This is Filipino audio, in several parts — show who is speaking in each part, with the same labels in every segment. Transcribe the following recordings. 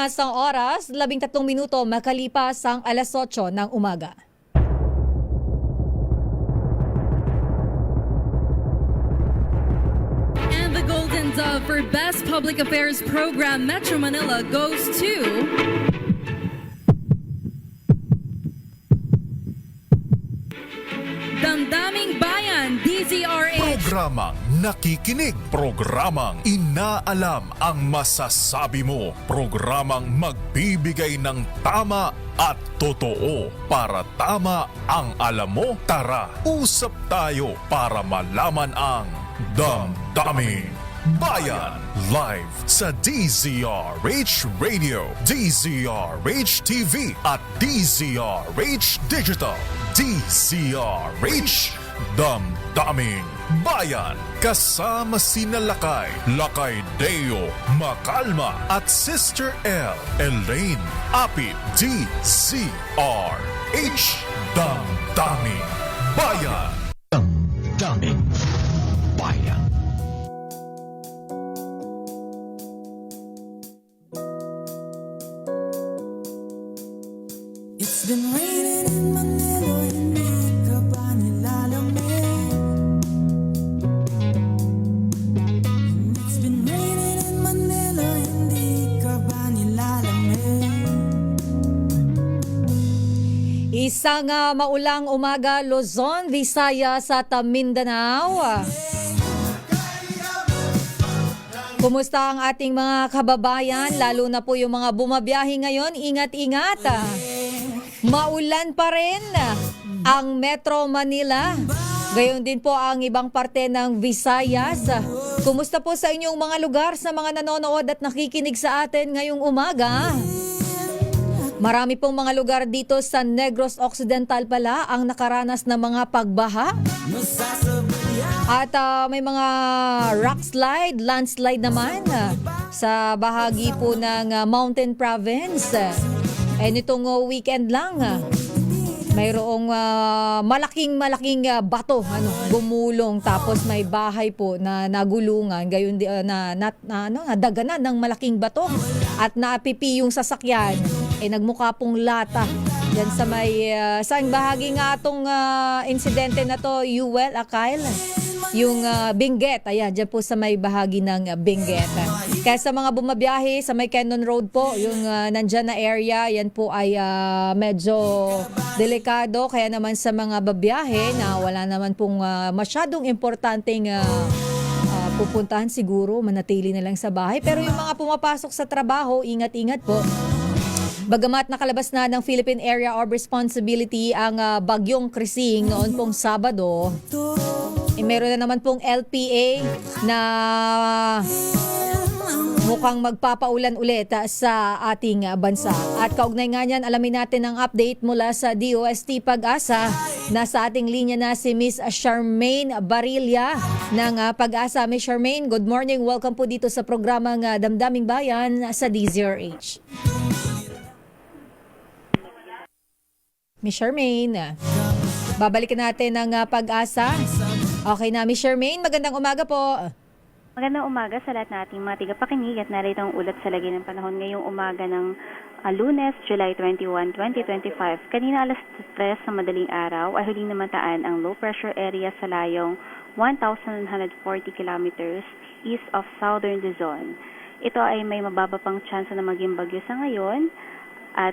Speaker 1: Pilipinas ang oras, 13 minuto makalipas ang alas 8 ng umaga.
Speaker 2: And the Golden Dove for Best Public Affairs Program Metro Manila goes to Damdaming Bayan, DZRH.
Speaker 3: Programang nakikinig, programang inaalam ang masasabi mo, programang magbibigay ng tama at totoo para tama ang alam mo. Tara, usap tayo para malaman ang Damdaming Bayan. Live sa DZRH Radio, DZRH TV at DZRH Digital. DZRH Damdaming Bayan. Kasama sina Lakay Deo Macalma at Sister L Elaine Apit. DZRH Damdaming Bayan.
Speaker 4: Damdaming Bayan.
Speaker 5: It's been raining in Manila, hindi ka ba nilalamig? And it's been raining in Manila, hindi ka ba nilalamig?
Speaker 1: Isang maulang umaga, Luzon, Visayas at Mindanao. Kumusta ang ating mga kababayan, lalo na po yung mga bumabiyahe ngayon? Ingat-ingat. Maulan pa rin ang Metro Manila. Gayon din po ang ibang parte ng Visayas. Kumusta po sa inyong mga lugar, sa mga nanonood at nakikinig sa atin ngayong umaga? Marami pong mga lugar dito sa Negros Occidental pala ang nakaranas ng mga pagbaha. At may mga rock slide, landslide naman sa bahagi po ng Mountain Province. Nitong weekend lang, mayroong malaking bato gumulong, tapos may bahay po na nagulungan, gayon nadaganan ng malaking bato at naapipi yung sasakyan. Nagmukha pong lata yan sa may saan bahagi nga itong insidente na to, Yuel Akail, yung Benguet. Ayan, dyan po sa may bahagi ng Benguet. Kaya sa mga bumabiyahe sa may Cannon Road po, yung nandyan na area, yan po ay medyo delikado. Kaya naman sa mga babiyahe na wala naman pong masyadong importanteng pupuntahan, siguro manatili na lang sa bahay. Pero yung mga pumapasok sa trabaho, ingat-ingat po. Bagamat nakalabas na ng Philippine Area of Responsibility ang bagyong Krising noon pong Sabado, meron na naman pong LPA na mukhang magpapaulan ulit sa ating bansa. At kaugnay nga niyan, alamin natin ang update mula sa DOST Pag-asa. Nasa ating linya na si Miss Charmaine Barilla ng Pag-asa. Miss Charmaine, good morning. Welcome po dito sa programang Damdaming Bayan sa DZRH. Miss Charmaine, babalikan natin ang Pag-asa. Okay na, Miss Charmaine, magandang umaga po.
Speaker 6: Magandang umaga sa lahat nating mga tigapakinig at narito ang ulat sa lagay ng panahon ngayong umaga ng Lunes, July 21, 2025. Kanina alas 3 sa madaling araw ay huling namataan ang low pressure area sa layong 1,140 kilometers east of southern Luzon. Ito ay may mababa pang tsansa na maging bagyo sa ngayon at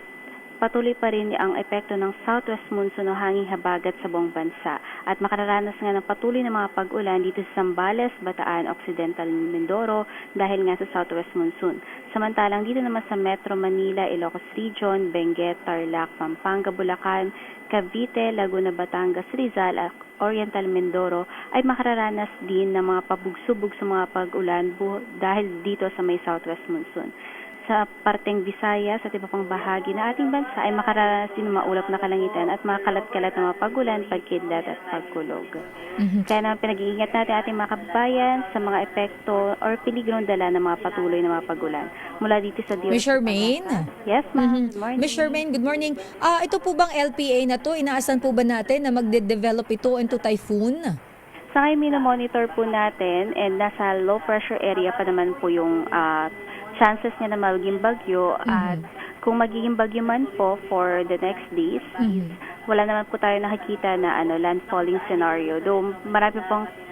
Speaker 6: patuloy pa rin ang epekto ng southwest monsoon o hanging habagat sa buong bansa at makararanas nga ng patuloy na mga pag-ulan dito sa Zambales, Bataan, Occidental Mindoro dahil nga sa southwest monsoon. Samantalang dito naman sa Metro Manila, Ilocos Region, Benguet, Tarlac, Pampanga, Bulacan, Cavite, Laguna, Batangas, Rizal at Oriental Mindoro ay makararanas din ng mga pabugsubog sa mga pag-ulan dahil dito sa may southwest monsoon. Sa parteng Visayas at iba pang bahagi na ating bansa ay makararanas din ng maulap na kalangitan at mga kalat-kalat na mga pag-ulan, pagkidlat at pagkulog. Kaya naman pinag-iingat natin ating mga kababayan sa mga epekto or peligrong dala ng mga patuloy na mga pag-ulan. Mula dito sa DOST.
Speaker 1: Miss Charmaine?
Speaker 6: Yes, ma'am. Good morning.
Speaker 1: Miss Charmaine, good morning. Ito po bang LPA na to, inaasan po ba natin na magde-develop ito into typhoon?
Speaker 6: Sa ngayon, minomonitor po natin and nasa low pressure area pa naman po yung chances niya na maging bagyo at kung magiging bagyo man po for the next days, is wala naman po tayo nakikita na landfalling scenario. Though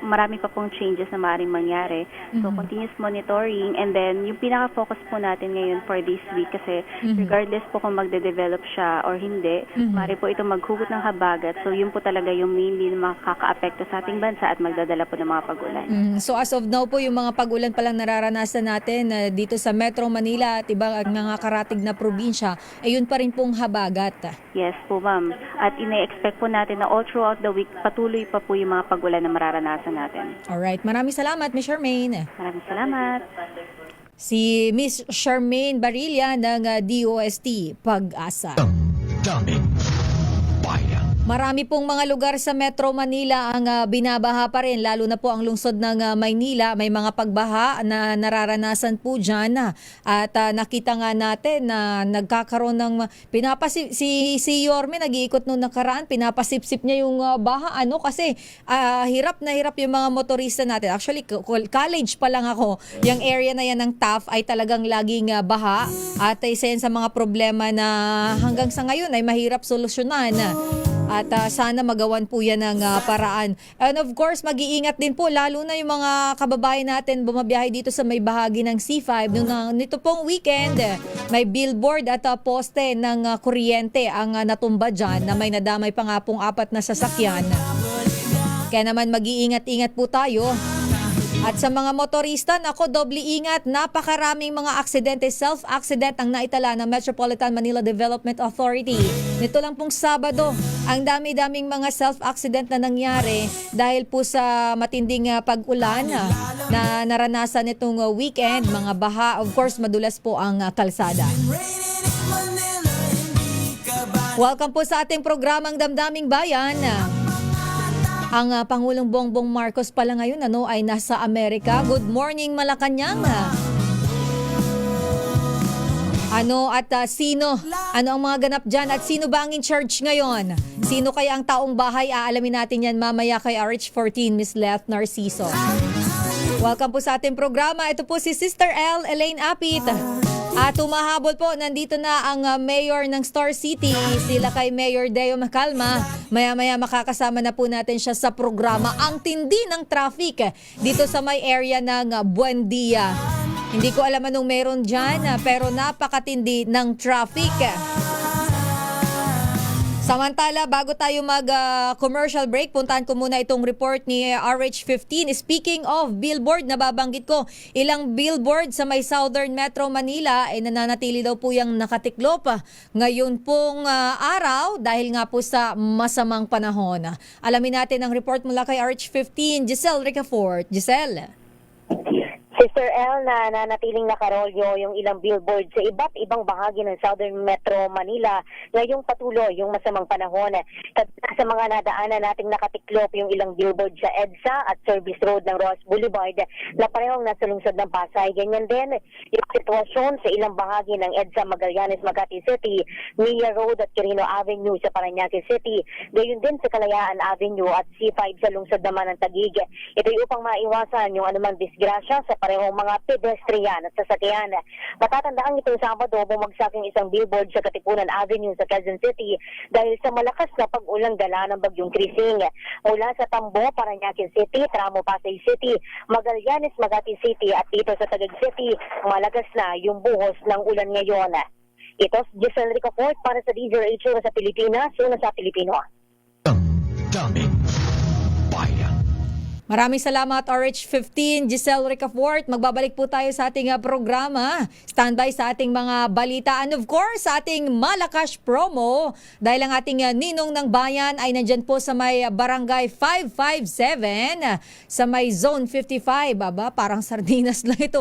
Speaker 6: marami pa pong changes na maaaring mangyari. So continuous monitoring, and then yung pinaka-focus po natin ngayon for this week kasi regardless po kung magde-develop siya or hindi, maaari po ito maghugot ng habagat. So yun po talaga yung mainly na makaka-apekto sa ating bansa at magdadala po ng mga pag-ulan.
Speaker 1: So as of now po, yung mga pag-ulan pa lang nararanasan natin dito sa Metro Manila at ibang mga karatig na probinsya, ayun pa rin pong habagat.
Speaker 6: Yes po, ma'am. At ina-expect po natin na all throughout the week, patuloy pa po yung mga pag-ulan na mararanasan natin.
Speaker 1: Alright, maraming salamat, Miss Charmaine.
Speaker 6: Maraming salamat.
Speaker 1: Si Miss Charmaine Barilla ng DOST Pag-asa.
Speaker 4: Damdamin Bayan.
Speaker 1: Marami pong mga lugar sa Metro Manila ang binabaha pa rin, lalo na po ang lungsod ng Maynila. May mga pagbaha na nararanasan po dyan. At nakita nga natin na nagkakaroon ng si Yorme nag-iikot nung nakaraan, pinapasipsip niya yung baha. Kasi hirap na hirap yung mga motorista natin. Actually, college pa lang ako. Yung area na yan ng TAF ay talagang laging baha. At isa yan sa mga problema na hanggang sa ngayon ay mahirap solusyonan. At sana magawan po yan ng paraan. And of course, mag-iingat din po, lalo na yung mga kababayan natin bumabiyahe dito sa may bahagi ng C5. Nito pong weekend, may billboard at poste ng kuryente ang natumba dyan na may nadamay pa nga pong 4 na sasakyan. Kaya naman mag-iingat-ingat po tayo. At sa mga motorista, doble ingat. Napakaraming mga aksidente, self-accident ang naitala ng Metropolitan Manila Development Authority. Nito lang pong Sabado, ang dami-daming mga self-accident na nangyari dahil po sa matinding pag-ulan na naranasan nitong weekend. Mga baha, of course, madulas po ang kalsada. Welcome po sa ating programang Damdaming Bayan. Ang Pangulong Bongbong Marcos pala ngayon ay nasa Amerika. Good morning, Malacanang. Sino? Ano ang mga ganap dyan? At sino ba ang in charge ngayon? Sino kaya ang taong bahay? Aalamin natin yan mamaya kay RH14, Miss Leth Narciso. Welcome po sa ating programa. Ito po si Sister L. Elaine Apit. At tumahabol po, nandito na ang mayor ng Star City, sila kay Mayor Deo Macalma. Maya-maya makakasama na po natin siya sa programa. Ang tindi ng traffic dito sa may area ng Buendia. Hindi ko alam anong meron dyan, pero napakatindi ng traffic. Samantala, bago tayo mag-commercial break, puntahan ko muna itong report ni RH15. Speaking of billboard, nababanggit ko, ilang billboard sa may Southern Metro Manila ay nananatili daw po yung nakatiklop ngayon pong araw dahil nga po sa masamang panahon. Alamin natin ang report mula kay RH15, Giselle Ricafort. Giselle.
Speaker 7: Sister L, na nanatiling nakarolyo yung ilang billboard sa iba't ibang bahagi ng Southern Metro Manila ngayong patuloy yung masamang panahon. Sa mga nadaanan nating nakatiklop yung ilang billboard sa EDSA at Service Road ng Ross Boulevard na parehong nasa lungsod ng Pasay. Ganyan din yung sitwasyon sa ilang bahagi ng EDSA Magallanes, Makati City, Mia Road at Quirino Avenue sa Parañaque City. Gayon din sa Kalayaan Avenue at C5 sa lungsod naman ng Taguig. Ito'y upang maiwasan yung anumang disgrasya sa parehong mga pedestrian at sasakyan. Matatandaan itong Sabado, bumagsaking isang billboard sa Katipunan Avenue sa Quezon City dahil sa malakas na pag-ulang dala ng bagyong Krising. Mula sa Tambo, Parañaque City, Tramo Pasay City, Magallanes, Makati City at dito sa Taguig City, malakas na yung buhos ng ulan ngayon. Ito si Giselle Ricafort para sa DZRH sa Pilipinas, una sa Pilipino.
Speaker 4: Damdamin Bayan.
Speaker 1: Maraming salamat RH15, Giselle Ricafort. Magbabalik po tayo sa ating programa. Standby sa ating mga balita and of course sa ating Malakas promo dahil ang ating ninong ng bayan ay nandyan po sa may Barangay 557 sa may Zone 55. Aba, parang sardinas lang ito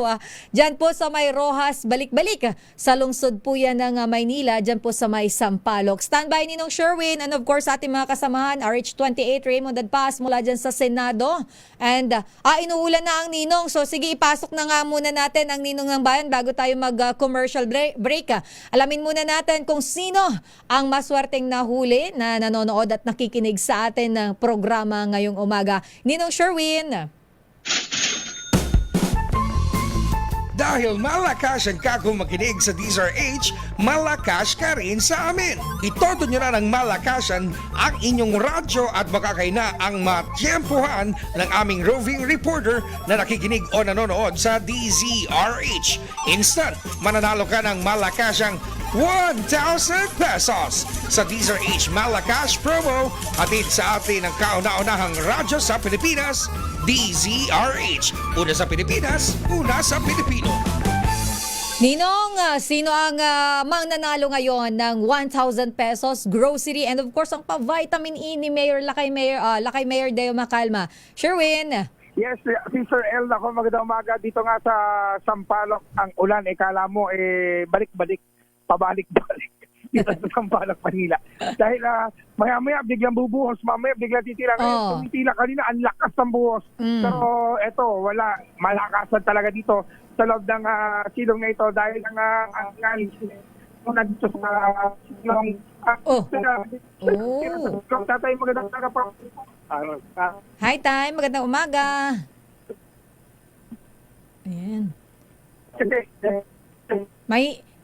Speaker 1: Dyan po sa may Rojas, balik-balik sa lungsod po yan ng Maynila, dyan po sa may Sampaloc. Standby Ninong Sherwin and of course sa ating mga kasamahan, RH28 Raymond Adpas mula dyan sa Senado. And inuulan na ang ninong. So sige, ipasok na nga muna natin ang ninong ng bayan bago tayo mag-commercial break. Alamin muna natin kung sino ang maswerteng nahuli na nanonood at nakikinig sa atin ng programa ngayong umaga. Ninong Sherwin.
Speaker 8: Dahil malakas ang kakong makinig sa DZRH, malakas ka rin sa amin. Itodo nyo na ng malakasan ang inyong radyo at makakay na ang matyempohan ng aming roving reporter na nakikinig o nanonood sa DZRH. Instant, mananalo ka ng malakasang 1,000 pesos sa DZRH Malakas promo hatid sa atin ng kauna-unahang radyo sa Pilipinas, DZRH. Una sa Pilipinas, una sa Pilipino.
Speaker 1: Ninong, sino ang mangnanalo ngayon ng 1,000 pesos grocery and of course ang pa-vitamin E ni Mayor Lakay Mayor Deo Macalma? Sherwin.
Speaker 9: Yes, si Sir El, ako magandang umaga. Dito nga sa Sampaloc, ang ulan, kala mo, balik-balik, pabalik-balik dito sa Sampaloc, Manila. Dahil maya-maya biglang bubuhos, mamaya biglang titira.
Speaker 1: Oh.
Speaker 9: Tumitila kanina, ang lakas ng buhos. Pero eto, wala, malakasan talaga dito sa loob ng silong na ito dahil ang nandito sa silong. Tatay, magandang umaga po.
Speaker 1: Hi, Tay. Magandang umaga. Ayan.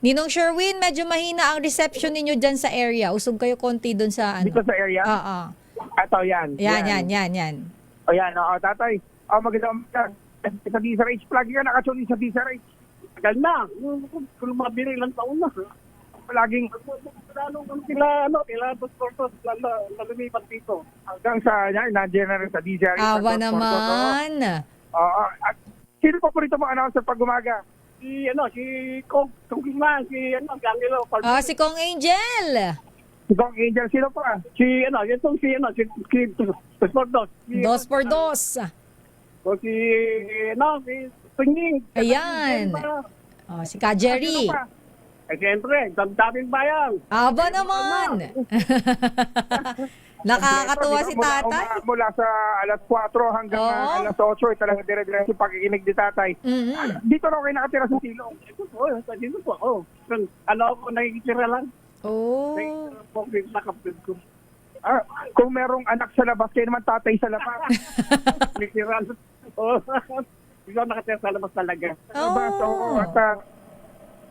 Speaker 1: Ninong Sherwin, medyo mahina ang reception ninyo dyan sa area. Usog kayo konti dun sa ano.
Speaker 9: Dito sa area?
Speaker 1: Oo.
Speaker 9: Ito, yan.
Speaker 1: Yan.
Speaker 9: O yan, tatay. Magandang umaga. Sa DZRH, lagi ka nakatune sa DZRH.
Speaker 10: Tagal na. Kung mabili ilang taon na.
Speaker 9: Laging,
Speaker 10: sila Dos na lumipat dito.
Speaker 9: hanggang sa, nandiyan na rin sa DZRH.
Speaker 1: Awa naman.
Speaker 9: At sino po rito mga announcer pag umaga?
Speaker 10: Si Kong Guzman, si Gangelo.
Speaker 1: Si Kong Angel.
Speaker 9: Si Kong Angel, sino pa?
Speaker 10: Si Dos.
Speaker 1: Dos por dos.
Speaker 10: Si Pinging.
Speaker 1: Ayan. Si Ka Jerry.
Speaker 10: Siyempre, damdaming bayan.
Speaker 1: Aba naman. Nakakatuwa si tatay.
Speaker 9: Mula sa alas 4 hanggang alas 8, talaga dire-diretso pakikinig ni tatay. Dito na kayo nakatira sa silong.
Speaker 10: Dito po ako. Ako, nakikitira lang. Nakapit ko.
Speaker 9: Kung merong anak sa labas, kayo naman tatay sa labas.
Speaker 10: Nakikitira lang. Ikaw nakatira sa labas talaga.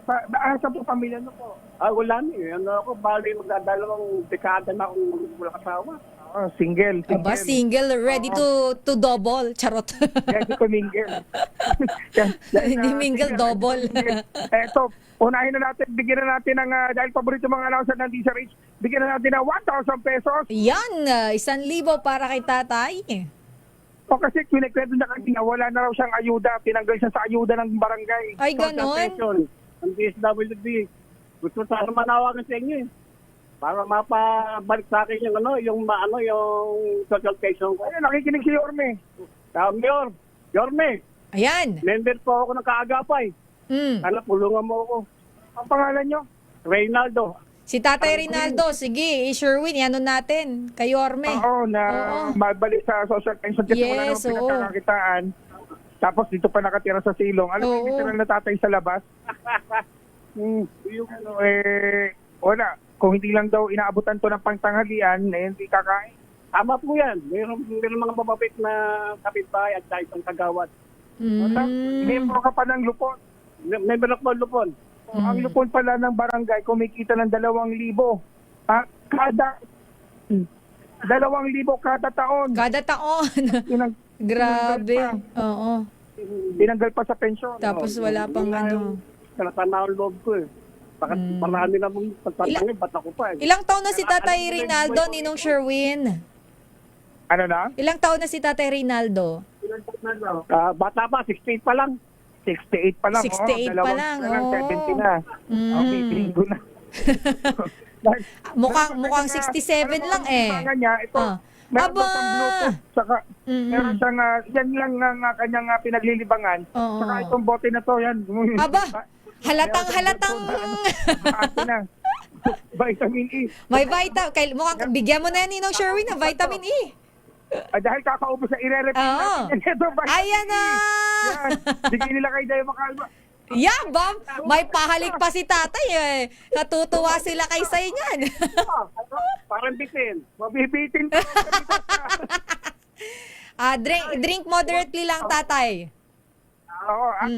Speaker 9: Sa po pamilya na po?
Speaker 10: Wala niyo. Bali, magdadalawang dekada na akong walang asawa.
Speaker 9: Single.
Speaker 1: Aba, single, ready to double. Charot.
Speaker 9: Ready to mingle.
Speaker 1: Hindi mingle, double.
Speaker 9: Eto, unahin na natin, bigyan na natin ng, dahil paborito mga announcer ng DZRH, bigyan na natin ng 1,000 pesos.
Speaker 1: Yan, 1,000 para kay tatay.
Speaker 9: O kasi kinikwento na kanina, wala na raw siyang ayuda, tinanggal siya sa ayuda ng barangay.
Speaker 1: Ay, ganon?
Speaker 10: Ang DSWD, gusto sana manawagan sa inyo para mapabalik sa akin yung social pension ko.
Speaker 9: Ayun, nakikinig si Yorme.
Speaker 10: Mayor, Yorme.
Speaker 1: Ayan.
Speaker 10: Member po ako ng kaagapay. Sana pulungan mo ako.
Speaker 9: Ang pangalan nyo?
Speaker 10: Reynaldo.
Speaker 1: Si Tatay Rinaldo, sige, Sherwin, yan natin. Kay Yorme.
Speaker 9: Oo, mabalik sa social pension kasi wala naman pinagkakakitaan. Tapos dito pa nakatira sa silong. Alam mo, literal na tatay sa labas. Wala. Kung hindi lang daw inaabutan to ng pangtanghalian, hindi kakain.
Speaker 10: Tama po yan. Meron mga mababit na kapitbahay at dahil ang kagawad.
Speaker 9: Membro ka pa ng lupon.
Speaker 10: Member ako ng lupon.
Speaker 9: Ang lupon pala ng barangay, kumikita ng 2,000. Kada 2,000 kada taon.
Speaker 1: Kada taon. Grabe. Oo.
Speaker 9: Tinanggal pa sa pensyon.
Speaker 1: Tapos wala pang ano.
Speaker 10: Kalatanaw ang loob ko Bakit marami na mong pagtatangin, ba't ako pa
Speaker 1: Ilang taon na si Tatay Rinaldo, Ninong Sherwin?
Speaker 9: Ano na?
Speaker 1: Ilang taon na si Tatay Rinaldo?
Speaker 10: Bata pa, 68 pa lang.
Speaker 9: 68 pa lang.
Speaker 1: 68 pa lang.
Speaker 9: 70 na. Bingo na.
Speaker 1: Mukhang 67 lang
Speaker 9: Ito, meron
Speaker 1: Aba!
Speaker 9: siyang Bluetooth, saka meron siyang, yan lang ang kanyang pinaglilibangan. Saka itong bote na to, yan.
Speaker 1: Aba! Halatang.
Speaker 9: Vitamin E.
Speaker 1: May mukhang bigyan mo na yan, Ninong Sherwin, ng vitamin E.
Speaker 9: Dahil kakaupo sa ire-repeat natin.
Speaker 1: Ayan na!
Speaker 9: Bigyan nila kay Dayo Macalma.
Speaker 1: Yeah, Bam! May pahalik pa si tatay Natutuwa sila kay Say niyan.
Speaker 10: Parang bitin.
Speaker 9: Mabibitin pa.
Speaker 1: Drink moderately lang, tatay.
Speaker 9: Oo. At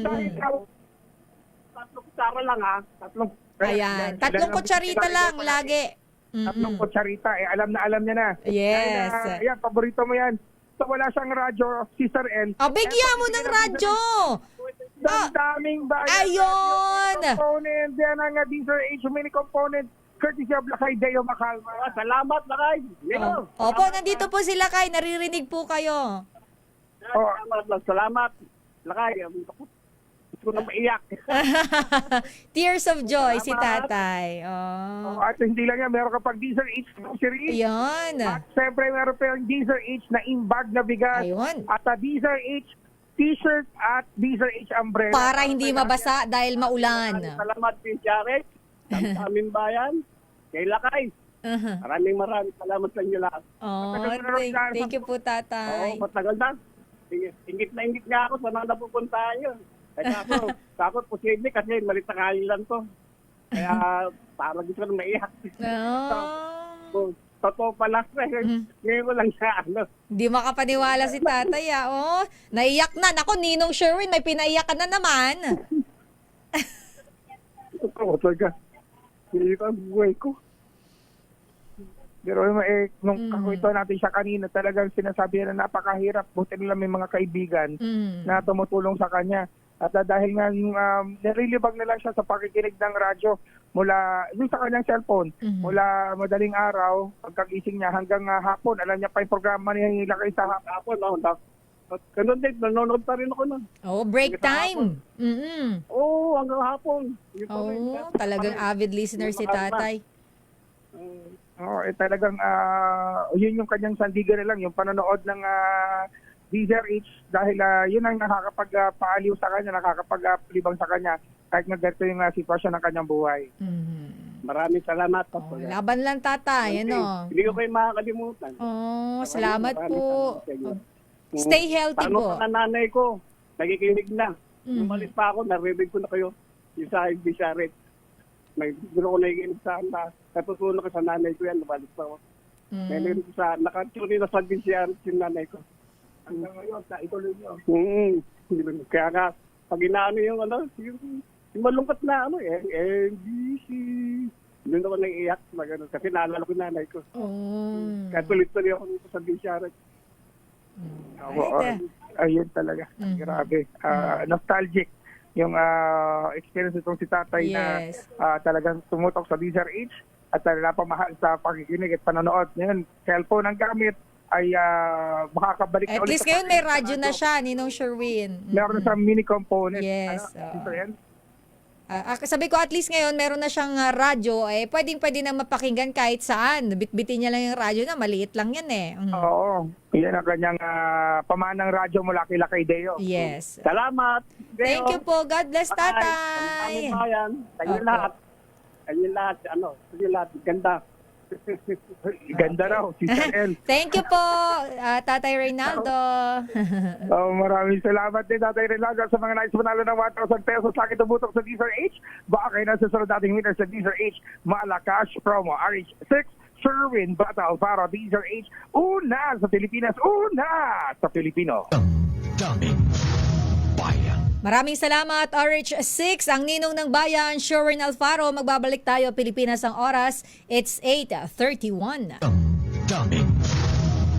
Speaker 10: kutsara lang ha. Tatlong.
Speaker 1: Ayan. Tatlong kutsarita lang lagi.
Speaker 9: Tatlong kutsarita, alam niya na.
Speaker 1: Yes.
Speaker 9: Dahil, ayan, paborito mo yan. So wala siyang radyo, Sister L.
Speaker 1: Bigyan mo ng radyo.
Speaker 9: Daming bayan.
Speaker 1: Ayun.
Speaker 9: Component, yan ang Deezer H mini component, courtesy of Lakay Deo Macalma.
Speaker 10: Salamat, Lakay.
Speaker 1: Opo, nandito po sila kay. Naririnig po kayo.
Speaker 10: Salamat. Lakay. Gusto ko na maiyak.
Speaker 1: Tears of joy si tatay. Oh.
Speaker 9: At hindi lang yan, meron ka pag Deezer H grocery.
Speaker 1: Ayun.
Speaker 9: At siyempre meron pa yung Deezer H na in-bag na bigas.
Speaker 1: Ayun.
Speaker 9: At Deezer H t-shirt at Deezer H umbrella.
Speaker 1: Para hindi mabasa dahil maulan.
Speaker 10: Salamat, Pin Jared. Sa aming bayan. Kay Lakay. Maraming salamat sa inyo lahat.
Speaker 1: Thank you po, tatay.
Speaker 10: Matagal na. Ingit na ingit nga ako sa mga napupuntahan nyo. Kaya ako, takot posible kasi malit na kain lang to. Kaya parang gusto ko na maiyak. Totoo pala. Ngayon ko lang siya.
Speaker 1: Hindi makapaniwala si tatay. Naiyak na. Naku, Ninong Sherwin, may pinaiyak ka na naman.
Speaker 9: Totoo talaga. Hindi ko ang buhay ko. Pero nung kakwento natin siya kanina, talagang sinasabi na napakahirap. Buti nila may mga kaibigan na tumutulong sa kanya. At dahil nga narilibag na lang siya sa pakikinig ng radyo mula yung sa kanyang cellphone, mula madaling araw, pagkagising niya hanggang hapon. Alam niya pa yung programa niya Lakay sa hapon. Ganun din, nanonood pa rin ako nun.
Speaker 1: Break time.
Speaker 10: Hanggang hapon.
Speaker 1: Talagang avid listener si tatay.
Speaker 9: Talagang yun yung kanyang sandigan na lang, yung panonood ng Deezer H dahil yun ang nakakapagpaaliw sa kanya, nakakapagpalibang sa kanya kahit nga ganito yung sitwasyon ng kanyang buhay.
Speaker 10: Maraming salamat.
Speaker 1: Laban lang tatay.
Speaker 10: Hindi ko kayo makakalimutan.
Speaker 1: Salamat po. Stay healthy po.
Speaker 10: Paano sa nanay ko? Nakikinig na. Umalis pa ako, narinig ko na kayo. Yung sa FB Sharet. Gusto ko nakikinig sa katutunan ko sa nanay ko yan. Umalis pa ako. Narinig ko sa, nakatuni na sa FB Sharet yung nanay ko. Hanggang ngayon, sa ituloy nyo. Kaya nga, pag inaano yung yung malungkot na NBC. Doon ako naiiyak. Kasi naalala ko nanay ko. Kaya tuloy-tuloy ako dito sa Bisharet. Ayun talaga. Grabe. Nostalgic yung experience itong si tatay na talagang tumutok sa Deezer H at napamahal sa pakikinig at panonood. Ngayon, cellphone ang gamit ay makakabalik na
Speaker 1: ulit. At least ngayon may radyo na siya, Ninong Sherwin.
Speaker 9: Meron na sa mini component.
Speaker 1: Yes. Sabi ko at least ngayon meron na siyang radyo, pwede na mapakinggan kahit saan. Bitbitin niya lang yung radyo na, maliit lang yan
Speaker 9: Oo. Yan ang kanyang pamanang radyo mula kay Lakay Deo.
Speaker 1: Yes.
Speaker 10: Salamat.
Speaker 1: Thank you po. God bless, tatay.
Speaker 10: Tayo lahat. Ganda.
Speaker 9: Ganda raw, Sister L.
Speaker 1: Thank you po, Tatay Reynaldo.
Speaker 9: Maraming salamat din, Tatay Reynaldo, sa mga nais manalo ng 1,000 pesos sa akin tumutok sa Deezer H. Baka kayo nasa sunod nating winner sa Deezer H. Malacash promo, RH6, Sherwin Bata Alvaro, Deezer H. Una sa Pilipinas, una sa Pilipino.
Speaker 4: Damdamin Bayan.
Speaker 1: Maraming salamat, RH6, ang ninong ng bayan, Sherwin Alfaro. Magbabalik tayo, Pilipinas ang oras. It's 8:31.
Speaker 4: Damdamin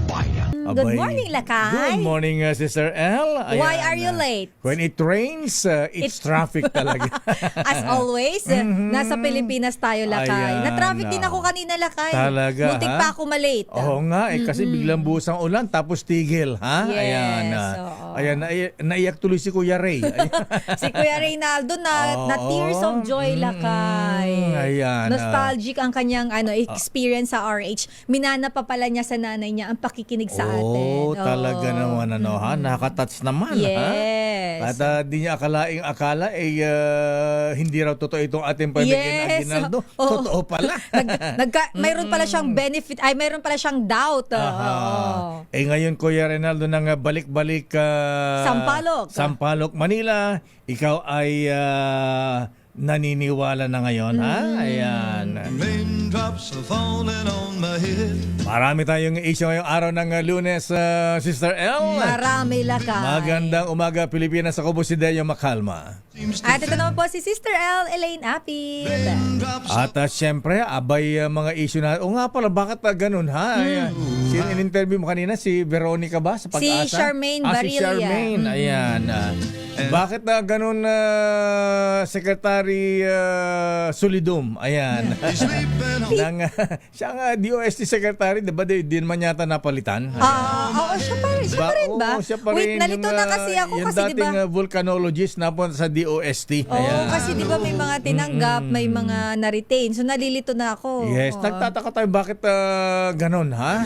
Speaker 4: Bayan.
Speaker 1: Good morning, Lakay.
Speaker 11: Good morning, Sister L. Ayan,
Speaker 1: Why are you late?
Speaker 11: When it rains, it's traffic talaga.
Speaker 1: As always, nasa Pilipinas tayo, Lakay.
Speaker 11: Ayan,
Speaker 1: Na-traffic din ako kanina, Lakay.
Speaker 11: Talaga,
Speaker 1: Muntik pa ako malate.
Speaker 11: Oo nga, kasi biglang buhos ang ulan, tapos tigil, ha?
Speaker 1: Yes,
Speaker 11: Ayan, naiyak tuloy si Kuya Ray.
Speaker 1: Si Kuya Reynaldo na tears of joy, Lakay.
Speaker 11: Ayan.
Speaker 1: Nostalgic ang kanyang experience sa RH. Minana pa pala niya sa nanay niya ang pakikinig sa atin.
Speaker 11: Talaga naman, ha? Nakaka-touch naman,
Speaker 1: yes.
Speaker 11: At di niya akala, hindi raw totoo itong ating pamilya na Aguinaldo. Totoo pala.
Speaker 1: Mayroon pala siyang benefit, mayroon pala siyang doubt.
Speaker 11: Ngayon, Kuya Reynaldo, nang balik-balik
Speaker 1: Sampaloc,
Speaker 11: Manila, ikaw ay naniniwala na ngayon, ha? Ayan. Marami tayong issue ngayong araw ng Lunes, Sister L.
Speaker 1: Marami lakay.
Speaker 11: Magandang umaga, Pilipinas. Ako po si Deo Macalma.
Speaker 1: At ito naman po si Sister L, Elaine Apid.
Speaker 11: At syempre, abay mga issue na. O nga pala, bakit ganun, ha? In-interview mo kanina, si Veronica ba? Sa Pag-asa?
Speaker 1: Si Charmaine
Speaker 11: Si
Speaker 1: Barilla.
Speaker 11: Charmaine, ayan. Bakit ganun, Secretary Solidum? Ayan. Siya nga DOST Secretary, diba? Di naman yata napalitan.
Speaker 1: Oo, siya pa rin. Siya pa rin ba?
Speaker 11: Oo, siya pa rin.
Speaker 1: Wait, nalito na kasi ako
Speaker 11: yung
Speaker 1: kasi
Speaker 11: dating
Speaker 1: diba?
Speaker 11: volcanologist napunta sa DOST.
Speaker 1: Oo, kasi di ba may mga tinanggap, may mga na-retain. So nalilito na ako.
Speaker 11: Yes, nagtataka tayo bakit ganun, ha?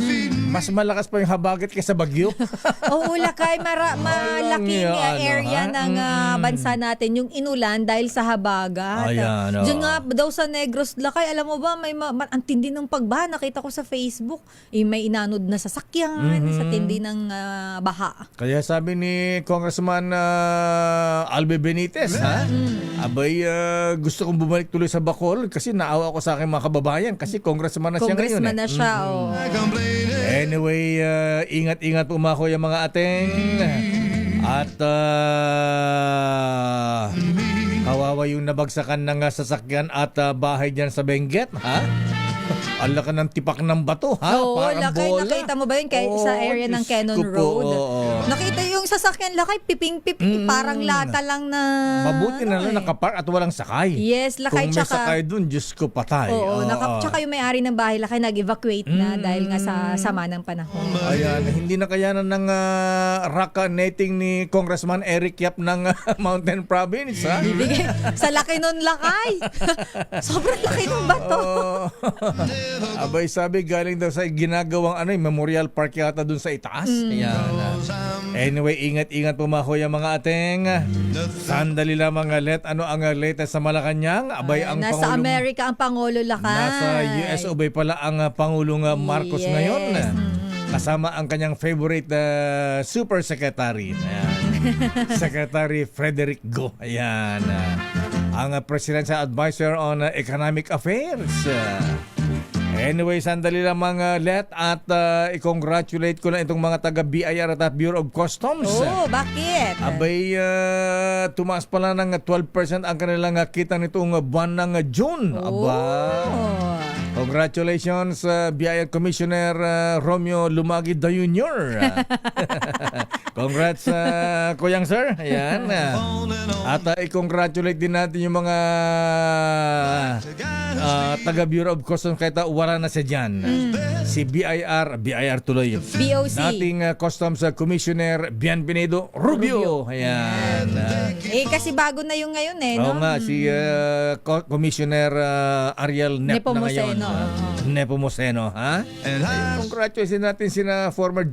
Speaker 11: Mas malakas pa yung habagat kaysa bagyo.
Speaker 1: Oo, lakay. Malaking area ng bansa natin yung inulan dahil sa habagat.
Speaker 11: Ayan,
Speaker 1: Diyan nga daw sa Negros, lakay. Alam mo ba, may ang tindi ng pagbaha. Nakita ko sa Facebook. May inanod na sasakyan sa tindi ng baha.
Speaker 11: Kaya sabi ni Congressman Albe Benitez, ha? Abay, gusto kong bumalik tuloy sa Bacol kasi naawa ako sa aking mga kababayan kasi congressman na siya ngayon.
Speaker 1: Congressman na siya, oh.
Speaker 11: Anyway, ingat-ingat po mga kuya mga ating. At kawawa yung nabagsakan ng sasakyan at bahay dyan sa Benguet, ha? Ang laki ng tipak ng bato, ha?
Speaker 1: Oo,
Speaker 11: Parang
Speaker 1: lakay.
Speaker 11: bola.
Speaker 1: Nakita mo ba yun sa area ng
Speaker 11: Diyos
Speaker 1: Cannon
Speaker 11: ko po,
Speaker 1: Road?
Speaker 11: oo.
Speaker 1: Nakita yung sasakyan, lakay, piping-piping, parang lata lang na...
Speaker 11: Mabuti na lang nakapar at walang sakay.
Speaker 1: Yes, lakay.
Speaker 11: Kung may sakay dun, Diyos ko patay.
Speaker 1: Oo, tsaka yung may-ari ng bahay, lakay, nag-evacuate na dahil nga sa sama ng panahon.
Speaker 11: Ayan, hindi na kayanan ng rock netting ni Congressman Eric Yap ng Mountain Province, ha?
Speaker 1: Bibigay. Sa laki nun, lakay. Sobrang laki ng bato.
Speaker 11: Abay, sabi galing daw sa ginagawang Memorial Park yata dun sa itaas. Ayan. Anyway, ingat-ingat po mga kuya mga ating. Sandali lamang ang latest sa Malacanang. Abay, ang
Speaker 1: nasa
Speaker 11: Pangulong,
Speaker 1: Amerika ang Pangulo, lakay.
Speaker 11: nasa US Ubay pala ang Pangulong Marcos ngayon. Kasama ang kanyang favorite super secretary. Ayan. Secretary Frederick Go. Ayan. Ang Presidential Advisor on Economic Affairs. Anyway, sandali lamang at i-congratulate ko na itong mga taga BIR at Bureau of Customs.
Speaker 1: Oo, bakit?
Speaker 11: Abay, tumaas pala ng 12% ang kanilang kita nitong buwan ng June. Aba. Congratulations, BIR Commissioner Romeo Lumagi Jr. Congrats, Kuyang Sir. Ayan. At i-congratulate din natin yung mga taga Bureau of Customs kahit wala na siya dyan. Si BIR tuloy.
Speaker 1: BOC.
Speaker 11: Dating Customs Commissioner Bienvenido Rubio. Ayan.
Speaker 1: Kasi bago na yung ngayon no?
Speaker 11: Oo nga, si Commissioner Ariel Nepomuceno. Nepomuceno, ha? Congratulations natin sina former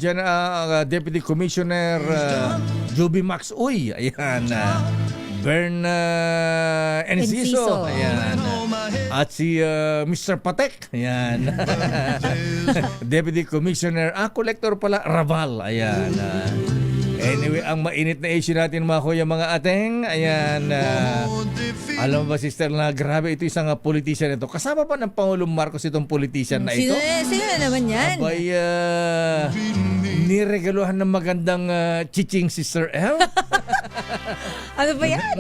Speaker 11: Deputy Commissioner Juby Max Uy. Ayan. Bern Enciso. Ayan. At si Mr. Patek. Ayan. Deputy Commissioner, collector pala, Raval. Ayan. Anyway, ang mainit na issue natin mga kuya mga ating. Ayan. Alam mo ba, sister, na grabe ito isang politician ito. Kasama pa ng Pangulong Marcos itong politician na ito.
Speaker 1: Sino na naman yan?
Speaker 11: Abay, niregaluhan ng magandang chiching Sister L.
Speaker 1: Ano ba yan?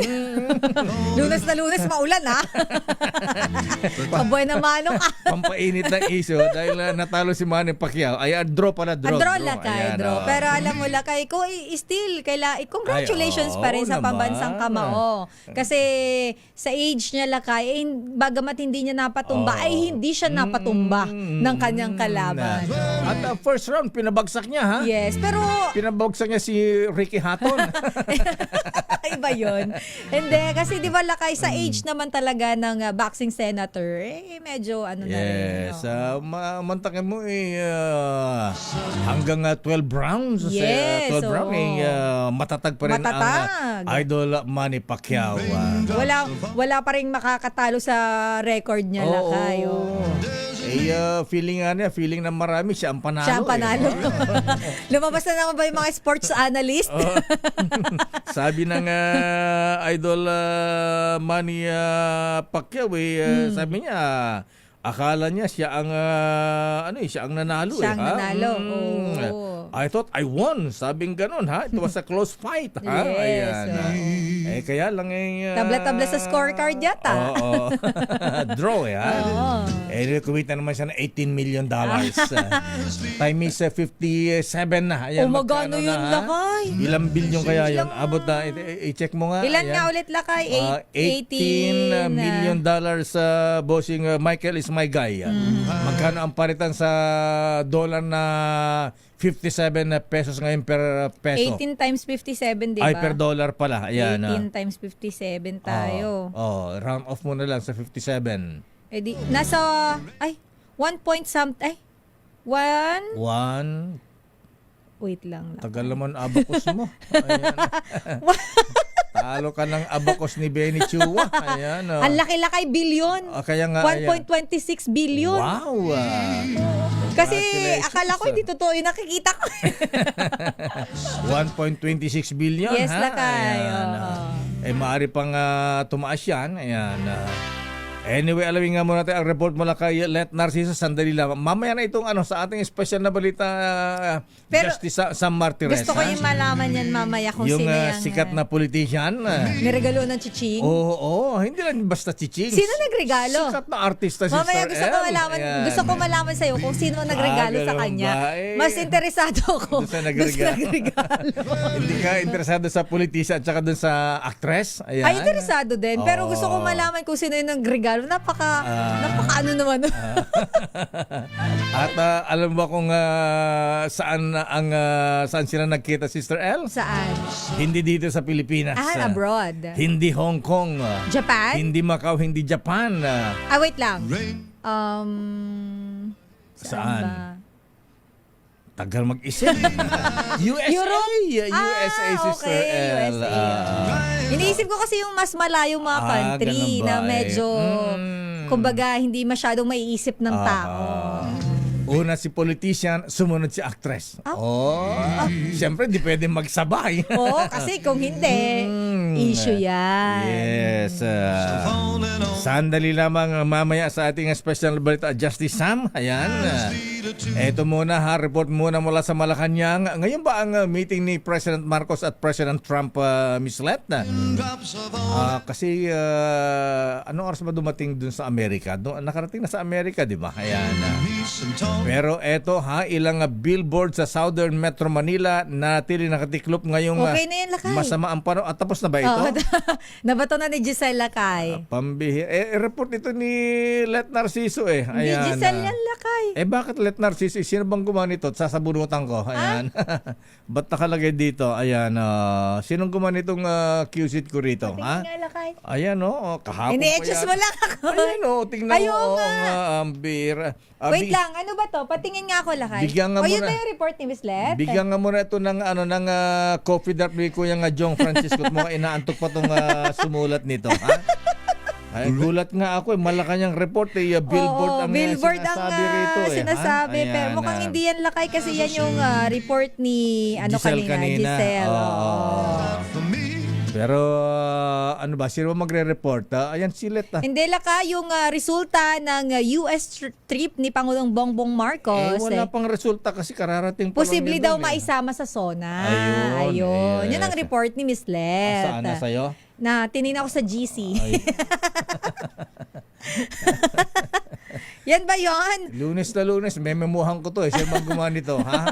Speaker 1: Lunes na lunes, maulan, ha? Paboy na manong,
Speaker 11: Pampainit ng issue dahil natalo si Manny Pacquiao. Ay, draw pala, draw.
Speaker 1: Draw lakay,
Speaker 11: Ayan,
Speaker 1: draw. Pero alam mo lakay ko, still, congratulations
Speaker 11: Ay,
Speaker 1: pa rin
Speaker 11: oo
Speaker 1: sa pambansang
Speaker 11: naman.
Speaker 1: kamao. Kasi sa age niya lakay, bagamat hindi niya napatumba, ay hindi siya napatumba ng kanyang kalaban.
Speaker 11: At first round, pinabagsak niya, ha?
Speaker 1: Yes, pero...
Speaker 11: Pinabagsak niya si Ricky Hatton.
Speaker 1: Iba yun. Hindi, kasi di ba lakay sa age naman talaga ng boxing senator, medyo na rin.
Speaker 11: Yes, mantakin mo hanggang 12 rounds.
Speaker 1: Yes,
Speaker 11: 12 rounds, matatag pa rin ang idol Manny Pacquiao.
Speaker 1: Wala pa rin makakatalo sa record niya lakay.
Speaker 11: feeling na marami siya ang panalo.
Speaker 1: Siya ang panalo. Lumabas na naman ba yung mga sports analyst?
Speaker 11: Sabi ng idol Manny Pacquiao, sabi niya, akala niya siya ang siya ang nanalo.
Speaker 1: Siya ang nanalo.
Speaker 11: I thought I won. Sabing ganun, ha? It was a close fight, ha?
Speaker 1: Yes.
Speaker 11: Ayan. Kaya lang
Speaker 1: Tabla-tabla sa scorecard yata.
Speaker 11: Oo. Draw, ha? Kumita naman siya ng $18 million. Time is 57 na. Ayan,
Speaker 1: magkano yun, Lakay?
Speaker 11: Ilang bilyon kaya yun? Abot na, i-check mo nga.
Speaker 1: Ilan nga ulit, Lakay?
Speaker 11: $18 million bossing Michael is my guy. Magkano ang paritan sa dollar na 57 pesos ngayon per peso?
Speaker 1: 18 times 57, di ba?
Speaker 11: Ay, per dollar pala. Ayan.
Speaker 1: 18 times 57 tayo.
Speaker 11: Round off mo na lang sa 57.
Speaker 1: Eh di, nasa, 1 point something, 1? Wait lang.
Speaker 11: Tagal naman abacus mo. Ayan. Talo ka ng abacus ni Benny Chua. Ayan.
Speaker 1: Ang laki-laki bilyon.
Speaker 11: Kaya nga,
Speaker 1: 1.26 billion.
Speaker 11: Wow.
Speaker 1: Kasi akala ko hindi totoo yung nakikita ko.
Speaker 11: 1.26 billion,
Speaker 1: yes,
Speaker 11: ha?
Speaker 1: Lakay.
Speaker 11: Maaari pang tumaas yan. Ayan. Anyway, alamin nga muna natin ang report mula kay Let Narciso. Sandali lang. Mamaya na itong sa ating special na balita, Justice Sam Martires.
Speaker 1: Gusto ko yung malaman yan mamaya kung
Speaker 11: yung
Speaker 1: sino yung
Speaker 11: sikat na politician.
Speaker 1: Niregalo ng chiching.
Speaker 11: Oo, hindi lang basta chiching.
Speaker 1: Sino nagregalo?
Speaker 11: Sikat na artista si
Speaker 1: mamaya
Speaker 11: Sister
Speaker 1: gusto ko malaman sa'yo kung sino ang nagregalo sa kanya. Mas interesado ako
Speaker 11: doon sa nagregalo. Hindi ka interesado sa politician at saka doon sa actress? Ayan.
Speaker 1: Ay, interesado din. Pero gusto ko malaman kung sino yung nagregalo. Napaka ano naman. At
Speaker 11: alam mo kung saan sila nagkita, Sister L?
Speaker 1: Saan?
Speaker 11: Hindi dito sa Pilipinas.
Speaker 1: Abroad.
Speaker 11: Hindi Hong Kong.
Speaker 1: Japan?
Speaker 11: Hindi Macau, hindi Japan.
Speaker 1: Wait lang.
Speaker 11: Saan?
Speaker 1: Ba?
Speaker 11: Tagal mag-isip. USA.
Speaker 1: Europe?
Speaker 11: USA, Sister
Speaker 1: okay,
Speaker 11: L.
Speaker 1: Iniisip ko kasi yung mas malayong mga country na medyo, kumbaga, hindi masyadong maiisip ng tao.
Speaker 11: Una si politician, sumunod si actress. Siyempre, di pwede magsabay.
Speaker 1: Kasi kung hindi, issue yan.
Speaker 11: Yes. Sandali lamang mamaya sa ating special balita, Justice Sam. Ayan. Ito muna report muna mula sa Malacanang. Ngayon ba ang meeting ni President Marcos at President Trump, Miss Let? Kasi anong oras ba dumating dun sa Amerika? Nakarating na sa Amerika, di ba? Ayan. Pero eto ilang billboard sa Southern Metro Manila na tili nakatiklop ngayong
Speaker 1: okay na yan, Lakay.
Speaker 11: masama ang panahon. At tapos na ba ito?
Speaker 1: Nabato na ni Giselle, Lakay.
Speaker 11: Pambihir. Report ito ni Let Narciso Ayan.
Speaker 1: Hindi Giselle yan, Lakay.
Speaker 11: Bakit Let Narciso? Sino bang gumawa nito? Sasabunutan ko. Ayan. Ba't nakalagay dito? Ayan. Sinong gumawa nitong QC ko rito?
Speaker 1: Tingnan nga, Lakay.
Speaker 11: Ayan, kahapon
Speaker 1: Ini-exos mo lang ako.
Speaker 11: Ayan, tingnan mo. Bira.
Speaker 1: Wait lang, ano ba to? Patingin nga ako, Lakay.
Speaker 11: Bigyan nga
Speaker 1: yun
Speaker 11: muna.
Speaker 1: ba yung report ni Miss Let?
Speaker 11: Bigyan nga muna ito ng coffee drop ni Kuya Jong Francisco at mukhang inaantok pa itong sumulat nito. Ay, gulat nga ako Malacanang report billboard ang
Speaker 1: billboard
Speaker 11: sinasabi rito
Speaker 1: sinasabi. Pero mukhang hindi yan, Lakay, kasi yan yung report ni Giselle.
Speaker 11: Pero ano ba? Sino magre-report? Ayan si Let.
Speaker 1: Hindi, Lakay, yung resulta ng US trip ni Pangulong Bongbong Marcos.
Speaker 11: Wala pang resulta kasi kararating pa.
Speaker 1: Posible daw maisama sa SONA. Ayun. Yun ang report ni Miss Let.
Speaker 11: Saan na sa'yo?
Speaker 1: Na tinignan ko sa GC. Yan ba yon?
Speaker 11: Lunes na Lunes, mememuhan ko to. Siya bang gumawa nito, ha?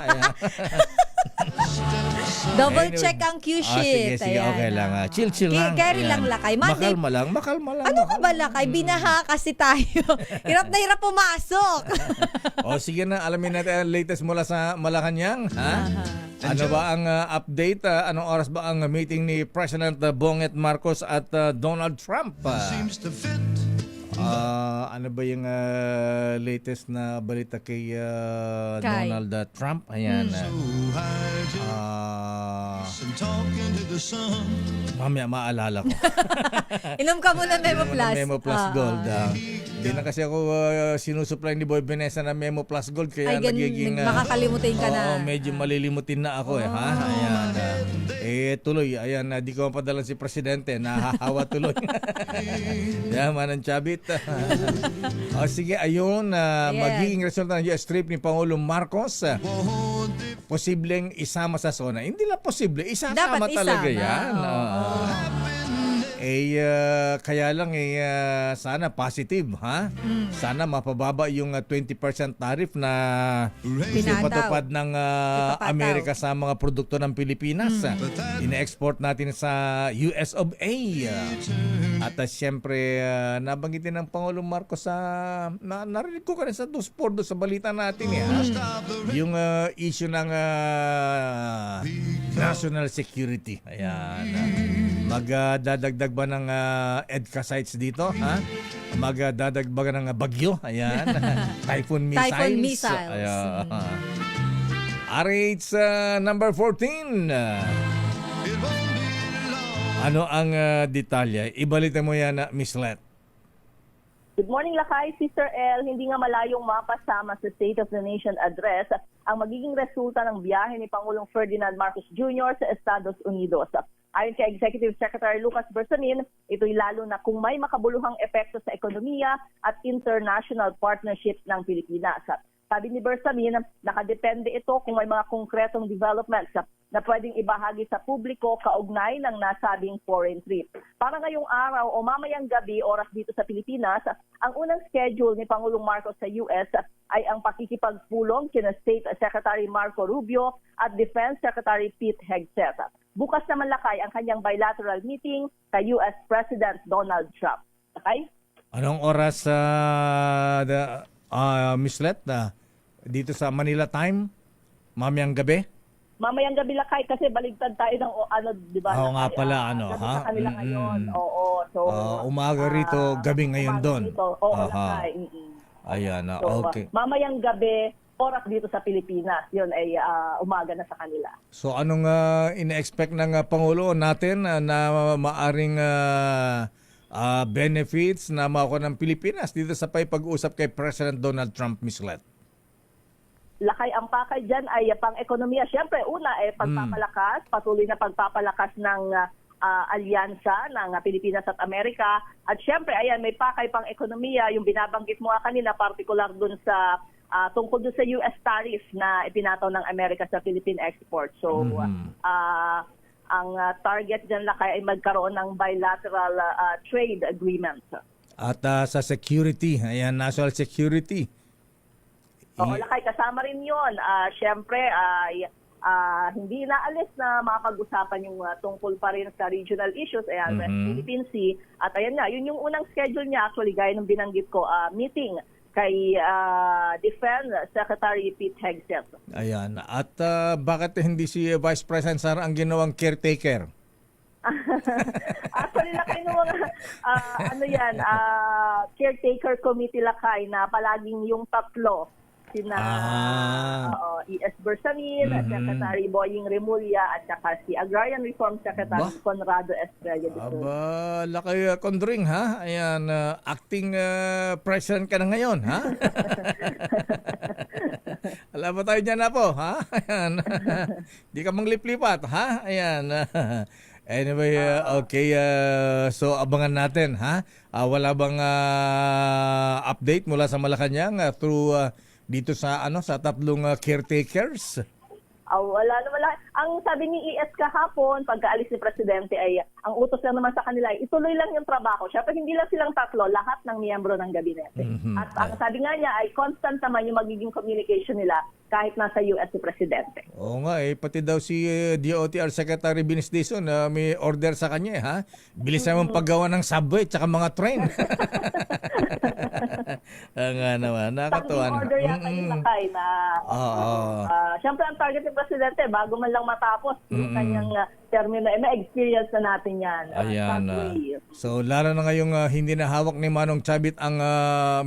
Speaker 1: Double check ang Q-sheet.
Speaker 11: Sige, okay lang. Chill lang.
Speaker 1: Carry lang, Lakay.
Speaker 11: Makalma lang.
Speaker 1: Ano ka ba, Lakay? Binaha kasi tayo. Hirap na hirap pumasok.
Speaker 11: Sige na, alamin natin ang latest mula sa Malacanang. Ano ba ang update? Anong oras ba ang meeting ni President Bonget Marcos at Donald Trump? Ano ba yung latest na balita kay Donald Trump? Ayan. Mamaya maalala ko.
Speaker 1: Inom ka muna Memo Plus.
Speaker 11: Memo Plus Gold. Hindi na kasi ako sinusupply ni Boy Vanessa ng Memo Plus Gold kaya
Speaker 1: Ay,
Speaker 11: nagiging
Speaker 1: makakalimutin ka na.
Speaker 11: medyo malilimutin na ako ha. Ayan. Tuloy, ayan, di ko mapadalan si Presidente, nahahawa tuloy. Yaman ang chabit. Sige, ayun, magiging resulta ng US trip ni Pangulong Marcos. Posibleng isama sa SONA. Hindi lang posible, isasama
Speaker 1: Dapat
Speaker 11: talaga
Speaker 1: isama.
Speaker 11: yan. Kaya lang sana positive, ha? Sana mapababa yung 20% tariff na ipatupad ng Amerika sa mga produkto ng Pilipinas. Ine-export natin sa US of A. At siyempre, nabanggitin ng Pangulong Marcos narinig ko kanina sa doon sa balita natin yung issue ng national security. Ayan. Magdadagdag ba ng EDCA sites dito? Ha? Magdadagdag ba ng bagyo? Ayan. Typhoon missiles.
Speaker 1: Typhoon missiles.
Speaker 11: Ayan. RH number 14. Ano ang detalye? Ibalita mo yan, Miss Let.
Speaker 12: Good morning, Lakay. Sister El, hindi nga malayong mapasama sa State of the Nation address ang magiging resulta ng biyahe ni Pangulong Ferdinand Marcos Jr. sa Estados Unidos. Ayon kay Executive Secretary Lucas Bersamin, ito'y lalo na kung may makabuluhang epekto sa ekonomiya at international partnerships ng Pilipinas. Sabi ni Bersamin, nakadepende ito kung may mga konkretong developments na pwedeng ibahagi sa publiko kaugnay ng nasabing foreign trip. Para ngayong araw o mamayang gabi oras dito sa Pilipinas, ang unang schedule ni Pangulong Marcos sa US ay ang pakikipagpulong kina State Secretary Marco Rubio at Defense Secretary Pete Hegseth. Bukas naman Lakay ang kanyang bilateral meeting kay US President Donald Trump. Okay?
Speaker 11: Anong oras Miss Let, dito sa Manila time? Mamayang gabi?
Speaker 12: Mamayang gabi Lakay kasi baligtad tayo ng di ba?
Speaker 11: Oo nga pala,
Speaker 12: gabi
Speaker 11: ha?
Speaker 12: sa kanila ngayon. Oo. So,
Speaker 11: umaga rito, gabi ngayon doon.
Speaker 12: Oo, Lakay.
Speaker 11: Ayan,
Speaker 12: So,
Speaker 11: okay.
Speaker 12: mamayang gabi, oras dito sa Pilipinas. Yun ay umaga na sa kanila.
Speaker 11: So anong ina-expect ng Pangulo natin na maaring benefits na makuha ng Pilipinas dito sa pag-uusap kay President Donald Trump, Ms. Let?
Speaker 12: Lakay ang pakay dyan ay pang-ekonomiya. Siyempre, una ay pagpapalakas, patuloy na pagpapalakas ng alyansa ng Pilipinas at Amerika. At siyempre, ayan, may pakay pang-ekonomiya. Yung binabanggit mo kanina, particular dun sa tungkol dun sa US tariff na ipinataw ng Amerika sa Philippine export. So, ang target dyan Lakay ay magkaroon ng bilateral trade agreement.
Speaker 11: At sa security, ayan, national security.
Speaker 12: Oo, Lakay, kasama rin yun. Siyempre, hindi naalis na makapag-usapan yung tungkol pa rin sa regional issues, ayan, West Philippine Sea. At ayan nga, yun yung unang schedule niya, actually, gaya ng binanggit ko, meeting kay Defense Secretary Pete Hegseth. Ayan.
Speaker 11: At bakit hindi si Vice President Sara ang ginawang caretaker?
Speaker 12: Actually, Lakay, no, caretaker committee Lakay na palaging yung tatlo. Sina E.S. Bersamin, Secretary Boying Remulla, at saka si Agrarian Reform Secretary Conrado Estrella.
Speaker 11: Aba, lakay Kondring, ha? Ayan, acting president ka na ngayon, ha? Alam mo tayo dyan na po, ha? Ayan. Di ka mangliplipat, ha? Ayan. Anyway, okay. So, abangan natin, ha? Wala bang update mula sa Malacanang through dito sa sa tatlong caretakers?
Speaker 12: Wala naman. Ang sabi ni ES kahapon, pagkaalis ni Presidente ay ang utos lang naman sa kanila ay ituloy lang yung trabaho. Siyempre hindi lang silang tatlo, lahat ng miyembro ng gabinete. At ang sabi nga niya ay constant naman yung magiging communication nila kahit nasa US si Presidente.
Speaker 11: Oo nga pati daw si DOTR Secretary Binis Dizon may order sa kanya ha. Bilis naman paggawa ng subway tsaka mga train. Nga naman, nakakatuwa na.
Speaker 12: Order yata yung Lakay na siyempre ang target ng Presidente bago man lang matapos yung kanyang termino, may experience na natin yan.
Speaker 11: Ayan.
Speaker 12: Subway.
Speaker 11: So lalo na ngayong hindi na hawak ni Manong Chabit ang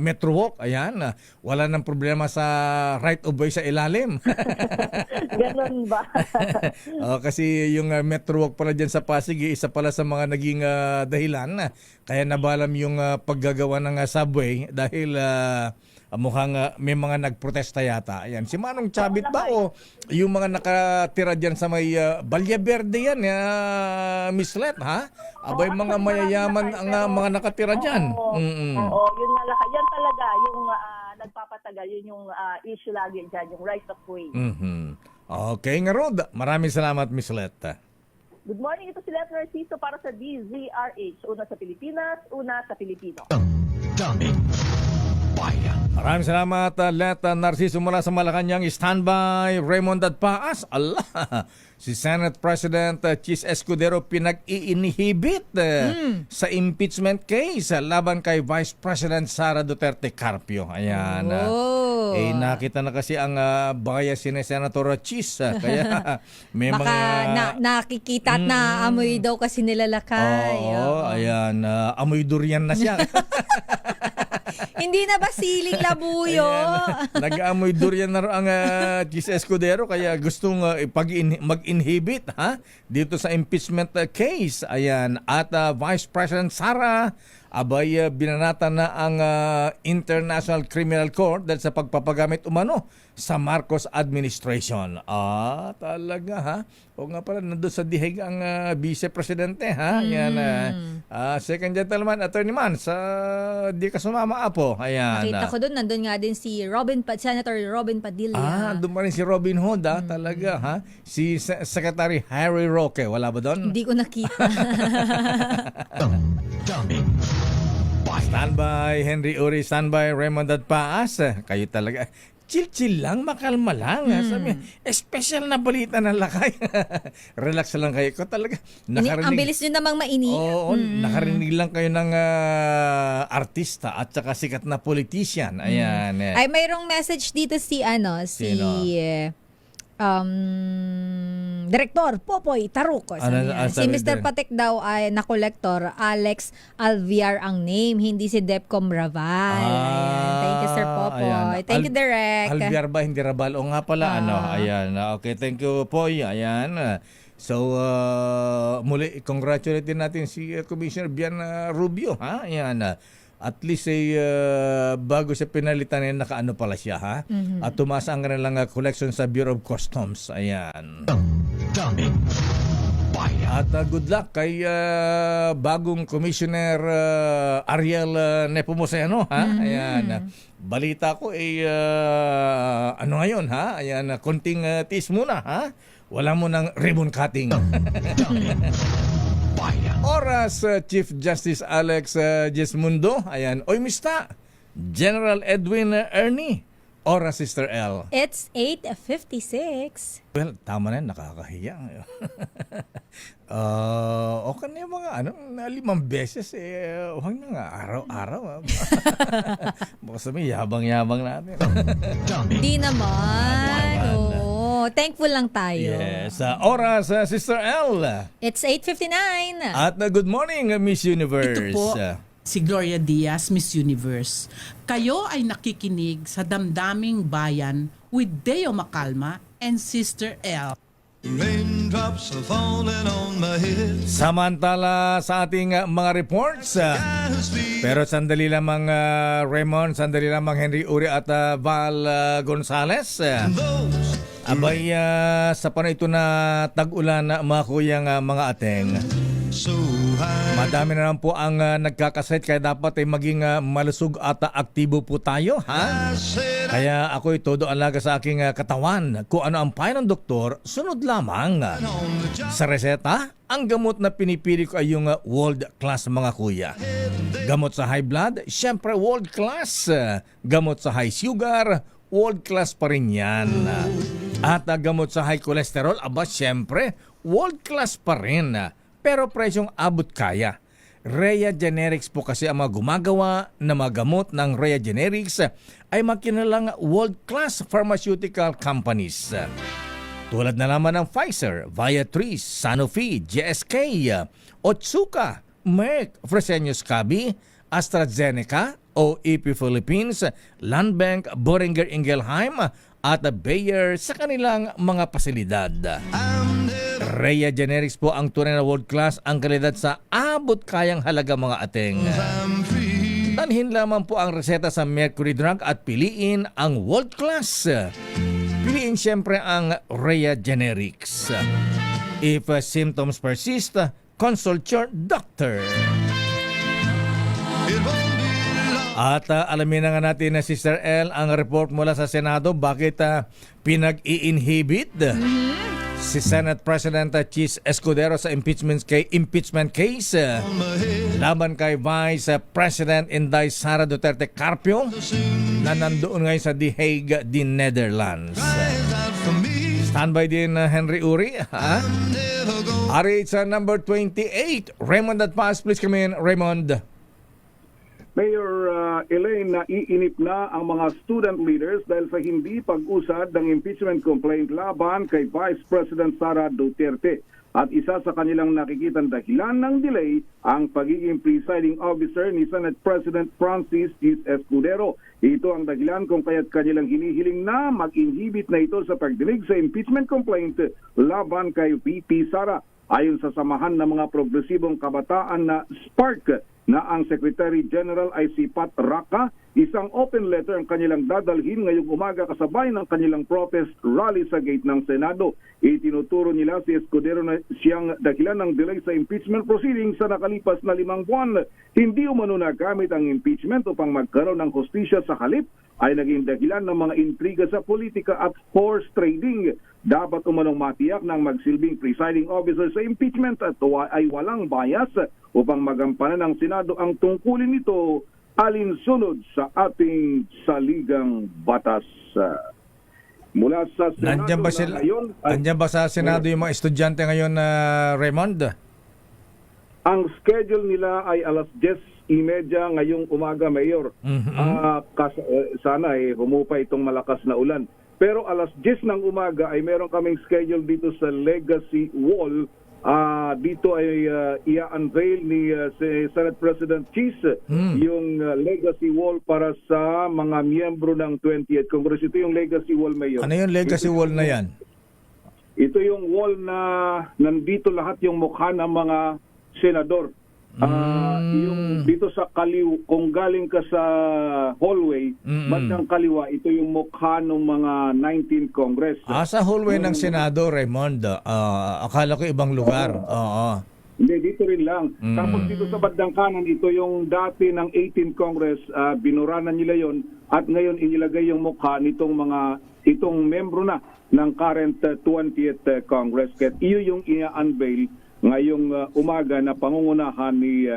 Speaker 11: Metro Walk. Ayan. Wala nang problema sa right of way sa ilalim.
Speaker 12: Ganun ba?
Speaker 11: Kasi yung Metro Walk pala dyan sa Pasig, isa pala sa mga naging dahilan. Kaya nabalam yung paggagawa ng subway dahil mukhang may mga nagprotesta yata. Ayan. Si Manong Chabit ba o yung mga nakatira dyan sa may Balya Verde yan, Miss Let, ha? Abay, mga mayayaman ang mga nakatira dyan.
Speaker 12: Oo, yun nga lakay. Yan talaga yung nagpapatagal. Yun yung issue lagi dyan, yung right of way.
Speaker 11: Okay nga, Rod. Maraming salamat, Miss Let.
Speaker 12: Good morning, ito si Let Narciso para sa DZRH. Una sa Pilipinas, una sa Pilipino.
Speaker 4: Daming bayan.
Speaker 11: Maraming salamat, Let Narciso mula sa Malacanang. Standby, Raymond Paas. Allah, si Senate President Chis Escudero pinag-iinhibit sa impeachment case laban kay Vice President Sara Duterte Carpio. Ayan. Nakita na kasi ang bias ni Senator Chis. Kaya may
Speaker 1: Baka nakikita at naaamoy daw kasi nila Lakay.
Speaker 11: Ayan. Amoy durian na siya.
Speaker 1: Hindi na ba siling labuyo?
Speaker 11: Nag-aamoy durian na ang Chis Escudero kaya gustong mag-inhibit dito sa impeachment case. Ayan. At Vice President Sara abay binanata na ang International Criminal Court dahil sa pagpapagamit umano sa Marcos administration. Talaga ha? O nga pala, nandun sa dihig ang Vice Presidente ha? Yan, Second Gentleman, Attorney Man, di ka sumama apo. Ayan.
Speaker 1: Nakita ko doon, nandun nga din si Senator Robin Padilla.
Speaker 11: Doon pa rin si Robin Hood talaga ha? Si Secretary Harry Roque, wala ba doon?
Speaker 1: Hindi ko nakita.
Speaker 4: Daming bayan.
Speaker 11: Standby, Henry Uri, standby, Raymond Paas. Kayo talaga. Chill lang, makalma lang. Sabi, special na balita ng Lakay. Relax lang kayo. Ko talaga.
Speaker 1: Ang bilis nyo namang mainit.
Speaker 11: Oo, nakarinig lang kayo ng artista at saka sikat na politician. Ayan.
Speaker 1: Ay, mayroong message dito si Direktor Popoy Taruco. Si Mr. Patek daw ay na-collector, Alex Alviar ang name, hindi si Depcom Raval. Thank you, Sir Popoy. Thank you, Direk.
Speaker 11: Alviar ba, hindi Raval? O nga pala, ayan. Okay, thank you, Poy. Ayan. So, muli, congratulate din natin si Commissioner Bian Rubio. Ayan. At least bago siya pinalitan nakaano pala siya at tumaas ang kanilang collection sa Bureau of Customs. Ayan.
Speaker 4: Daming bayan.
Speaker 11: At good luck kay bagong Commissioner Ariel Nepomuceno. Ayan. Balita ko ano ngayon Ayan, konting tiis muna Wala mo ng ribbon cutting. Oras, Chief Justice Alex Jesmundo. Ayan. Oy, mista. General Edwin Ernie. Oras, Sister L.
Speaker 1: It's 8:56.
Speaker 11: Well, tama na, nakakahiya. Okay na yung mga 5 beses. Huwag na nga, araw-araw. Baka sabihin, yabang-yabang natin.
Speaker 1: Di naman. Thankful lang tayo.
Speaker 11: Yes. Oras, Sister L.
Speaker 1: It's 8:59.
Speaker 11: At good morning, Miss Universe.
Speaker 13: Ito po, si Gloria Diaz, Miss Universe. Kayo ay nakikinig sa Damdaming Bayan with Deo Macalma and Sister L.
Speaker 14: Raindrops are falling on my head.
Speaker 11: Samantala sa ating mga reports, pero sandali lamang Raymond, sandali lamang Henry Uri at Val Gonzales. Abay, sa panahon ito na tag-ulan na mga kuyang mga ateng. Madami na lang po ang nagkakasakit kaya dapat ay maging malusog at aktibo po tayo. Kaya ako'y todo alaga sa aking katawan. Kung ano ang payo ng doktor, sunod lamang. Sa reseta, ang gamot na pinipili ko ay yung world class mga kuya. Gamot sa high blood, syempre world class. Gamot sa high sugar, world class pa rin yan. At gamot sa high cholesterol, syempre world class pa rin. Pero presyong abot kaya. Rhea Generics po kasi ang mga gumagawa na mga gamot ng Rhea Generics ay makinalang world-class pharmaceutical companies. Tulad na naman ng Pfizer, Viatris, Sanofi, GSK, Otsuka, Merck, Fresenius Kabi, AstraZeneca, OEP Philippines, Landbank, Boehringer Ingelheim at Bayer sa kanilang mga pasilidad. Rhea Generics po ang tunay na world class ang kalidad sa abot kayang halaga mga ating. Dalhin lamang po ang reseta sa Mercury Drug at piliin ang world class. Piliin siyempre ang Rhea Generics. If symptoms persist, consult your doctor. At alamin na nga natin na Sister L ang report mula sa Senado bakit pinag-i-inhibit si Senate President Chis Escudero sa impeachment case laban kay Vice President Inday Sara Duterte Carpio na nandoon ngayon sa The Hague, the Netherlands. Standby din Henry Uri. RH number 28. Raymond at Paz, please come in. Raymond.
Speaker 15: Mayor Elaine, naiinip na ang mga student leaders dahil sa hindi pag-usad ng impeachment complaint laban kay Vice President Sara Duterte. At isa sa kanilang nakikitang dahilan ng delay ang pagiging presiding officer ni Senate President Francis Chis Escudero. Ito ang dahilan kung kaya't kanilang hinihiling na mag-inhibit na ito sa pagdinig sa impeachment complaint laban kay VP Sara. Ayon sa samahan ng mga progresibong kabataan na SPARC, na ang Secretary General ay si Pat Raka, isang open letter ang kanilang dadalhin ngayong umaga kasabay ng kanilang protest rally sa gate ng Senado. Itinuturo nila si Escudero na siyang dahilan ng delay sa impeachment proceedings sa nakalipas na 5 buwan. Hindi umano nagamit ang impeachment upang magkaroon ng hustisya sa halip ay naging dahilan ng mga intriga sa politika at horse trading. Dapat umanong matiyak ng magsilbing presiding officer sa impeachment at ay walang bias upang magampanan ng Senado ang tungkulin nito alinsunod sa ating saligang batas. Mula sa Senado
Speaker 11: Nandiyan ba sa Senado yung mga estudyante ngayon, Raymond?
Speaker 15: Ang schedule nila ay alas 10:30 ngayong umaga, Mayor. Sana humupay itong malakas na ulan. Pero alas 10 ng umaga ay meron kaming schedule dito sa Legacy Wall. Dito ay i-unveil ni Senate President Chis yung Legacy Wall para sa mga miyembro ng 20th Congress. Ito yung Legacy Wall, Mayor.
Speaker 11: Ano yung Legacy Wall na yan?
Speaker 15: Ito yung wall na nandito lahat yung mukha ng mga senador. Yung dito sa kaliw, kung galing ka sa hallway, bandang kaliwa, ito yung mukha ng mga 19th Congress.
Speaker 11: Sa hallway ng Senado, Raymond. Akala ko ibang lugar.
Speaker 15: Hindi, dito rin lang. Tapos dito sa bandang kanan, ito yung dati ng 18th Congress, binuranan nila yon at ngayon inilagay yung mukha itong membro na ng current 20th Congress. Kaya iyo yung i-unveil ngayong umaga na pangungunahan ni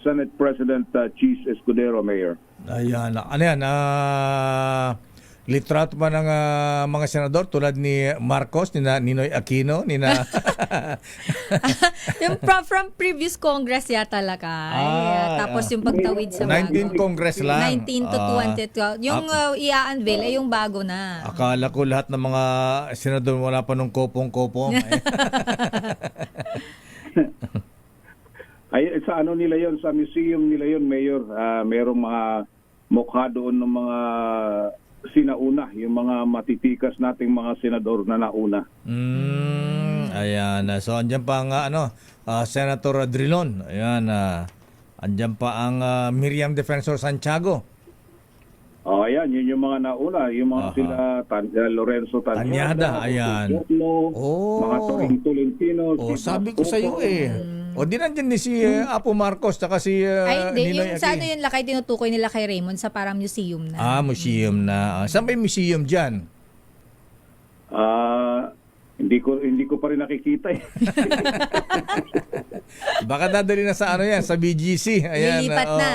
Speaker 15: Senate President Chis Escudero, Mayor.
Speaker 11: Ayan. Ano yan? Litrato pa ng mga senador tulad ni Marcos, ni Ninoy Aquino,
Speaker 1: yung from previous Congress yata lakay. Tapos yung pagtawid sa
Speaker 11: 19 Congress lang.
Speaker 1: 19 to 20. Yung i-unveil ay yung bago na.
Speaker 11: Akala ko lahat ng mga senador wala pa nung kopong-kopong.
Speaker 15: Ay, sa ano nila yon, sa museum nila yon, Mayor. Merong mga mukha doon ng mga sinauna, yung mga matitikas nating mga senador na nauna.
Speaker 11: Ayan. So, andyan pa ang Senator Drilon. Ayan. Andyan pa ang Miriam Defensor Santiago.
Speaker 15: Ayan. Yun yung mga nauna. Yung mga sila Lorenzo Tanyada.
Speaker 11: Ayan.
Speaker 15: Mga Toring Tolentino.
Speaker 11: Sabi ko sa iyo di nandiyan ni si Apo Marcos tsaka si
Speaker 1: hindi.
Speaker 11: Ninoy
Speaker 1: Yung sa ano yun lakay, tinutukoy nila kay Raymond sa parang museum na.
Speaker 11: Museum na. Saan ba yung museum dyan?
Speaker 15: Hindi ko pa rin nakikita.
Speaker 11: Baka dadali na sa sa BGC. Ayan.
Speaker 1: Lilipat na.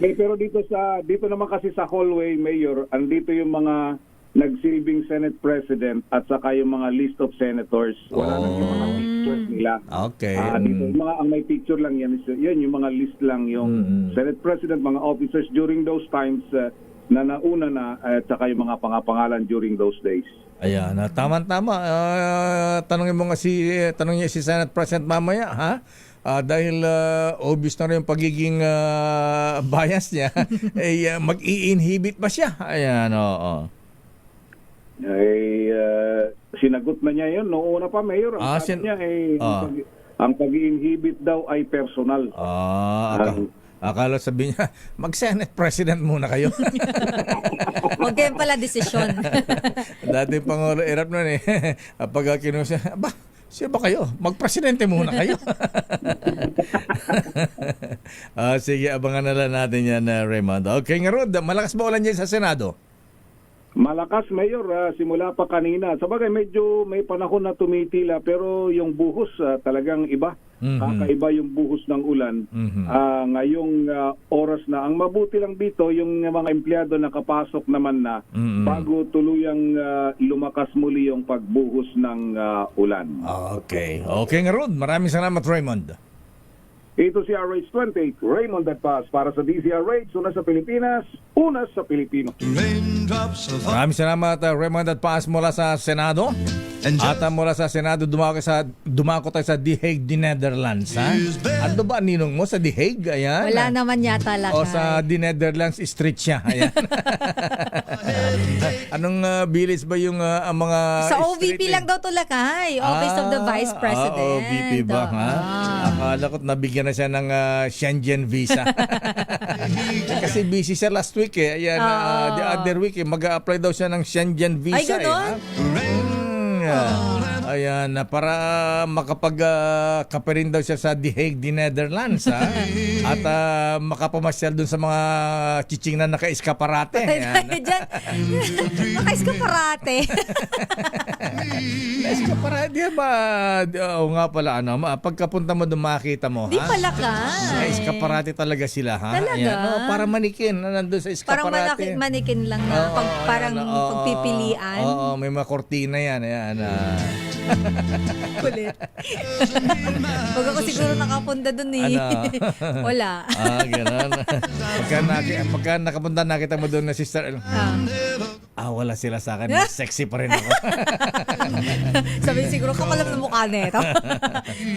Speaker 15: Pero dito naman kasi sa hallway, Mayor, andito yung mga nagsilbing Senate President at saka yung mga list of senators. Wala na yung mga pictures nila.
Speaker 11: Okay.
Speaker 15: Dito, ang may picture lang yan yung mga list lang, yung Senate President, mga officers during those times, na nauna na at saka yung mga pangapangalan during those days.
Speaker 11: Ayan, tama-tama. Tanungin mo nga tanungin niya si Senate President mamaya, ha? Dahil obvious na rin yung pagiging bias niya, mag-i-inhibit ba siya? Ayan, oo.
Speaker 15: Sinagot na niya yun noong una pa, Mayor. Ang sabi niya ang pag-i-inhibit daw ay personal.
Speaker 11: Akala sabi niya, mag-Senate President muna kayo.
Speaker 1: Huwag kayong pala desisyon.
Speaker 11: Dati Pangulo, erap nun eh. Pag kinusya, sino ba kayo? Mag-presidente muna kayo. Sige, abangan na lang natin yan, Raymond. Okay nga Rod, malakas ba ulan dyan sa Senado?
Speaker 15: Malakas, Mayor, simula pa kanina. Sabagay, medyo may panahon na tumitila pero yung buhos talagang iba. Kakaiba yung buhos ng ulan. Ngayong oras na. Ang mabuti lang dito, yung mga empleyado nakapasok naman na bago tuluyang lumakas muli yung pagbuhos ng ulan.
Speaker 11: Okay. Okay nga Rod, maraming salamat Raymond.
Speaker 15: Ito si RH28, Raymond Datpas para sa DZRH, una sa Pilipinas, una sa Pilipino.
Speaker 11: Maraming salamat Raymond Datpas mula sa Senado. At mula sa Senado, dumako tayo sa The Hague, the Netherlands. Ha? Ano ba ninong mo sa The Hague? Ayan.
Speaker 1: Wala naman yata lakay.
Speaker 11: O sa The Netherlands street siya. Ayan. Anong bilis ba yung mga
Speaker 1: sa OVP lang daw to lakay. Office of the Vice President.
Speaker 11: OVP ba? Ha? Akala ko nabigyan na siya ng Schengen visa. Kasi busy siya last week eh. Ayan, the other week mag-a-apply daw siya ng Schengen visa.
Speaker 1: Ay, gano'n?
Speaker 11: Ayan, para makapag-kape rin daw siya sa The Hague, the Netherlands. Ha? At makapamasyal dun sa mga chiching na naka-eskaparate.
Speaker 1: Naka-eskaparate.
Speaker 11: Eskaparate ba? Oo nga pala, pagkapunta mo doon makita mo.
Speaker 1: Di pala ka.
Speaker 11: Eskaparate talaga sila. Ha?
Speaker 1: Talaga?
Speaker 11: Ayan, para manikin na nandun sa eskaparate.
Speaker 1: Parang manikin lang na parang pagpipilian.
Speaker 11: Oo, may mga kortina yan. Ayan.
Speaker 1: Kulit. Huwag ako siguro nakapunta dun eh. Wala.
Speaker 11: Gano'n. Pagka nakapunta, nakita mo doon na sister. Wala sila sa akin. Sexy pa rin ako.
Speaker 1: Sabi siguro kapal ng mukha nito.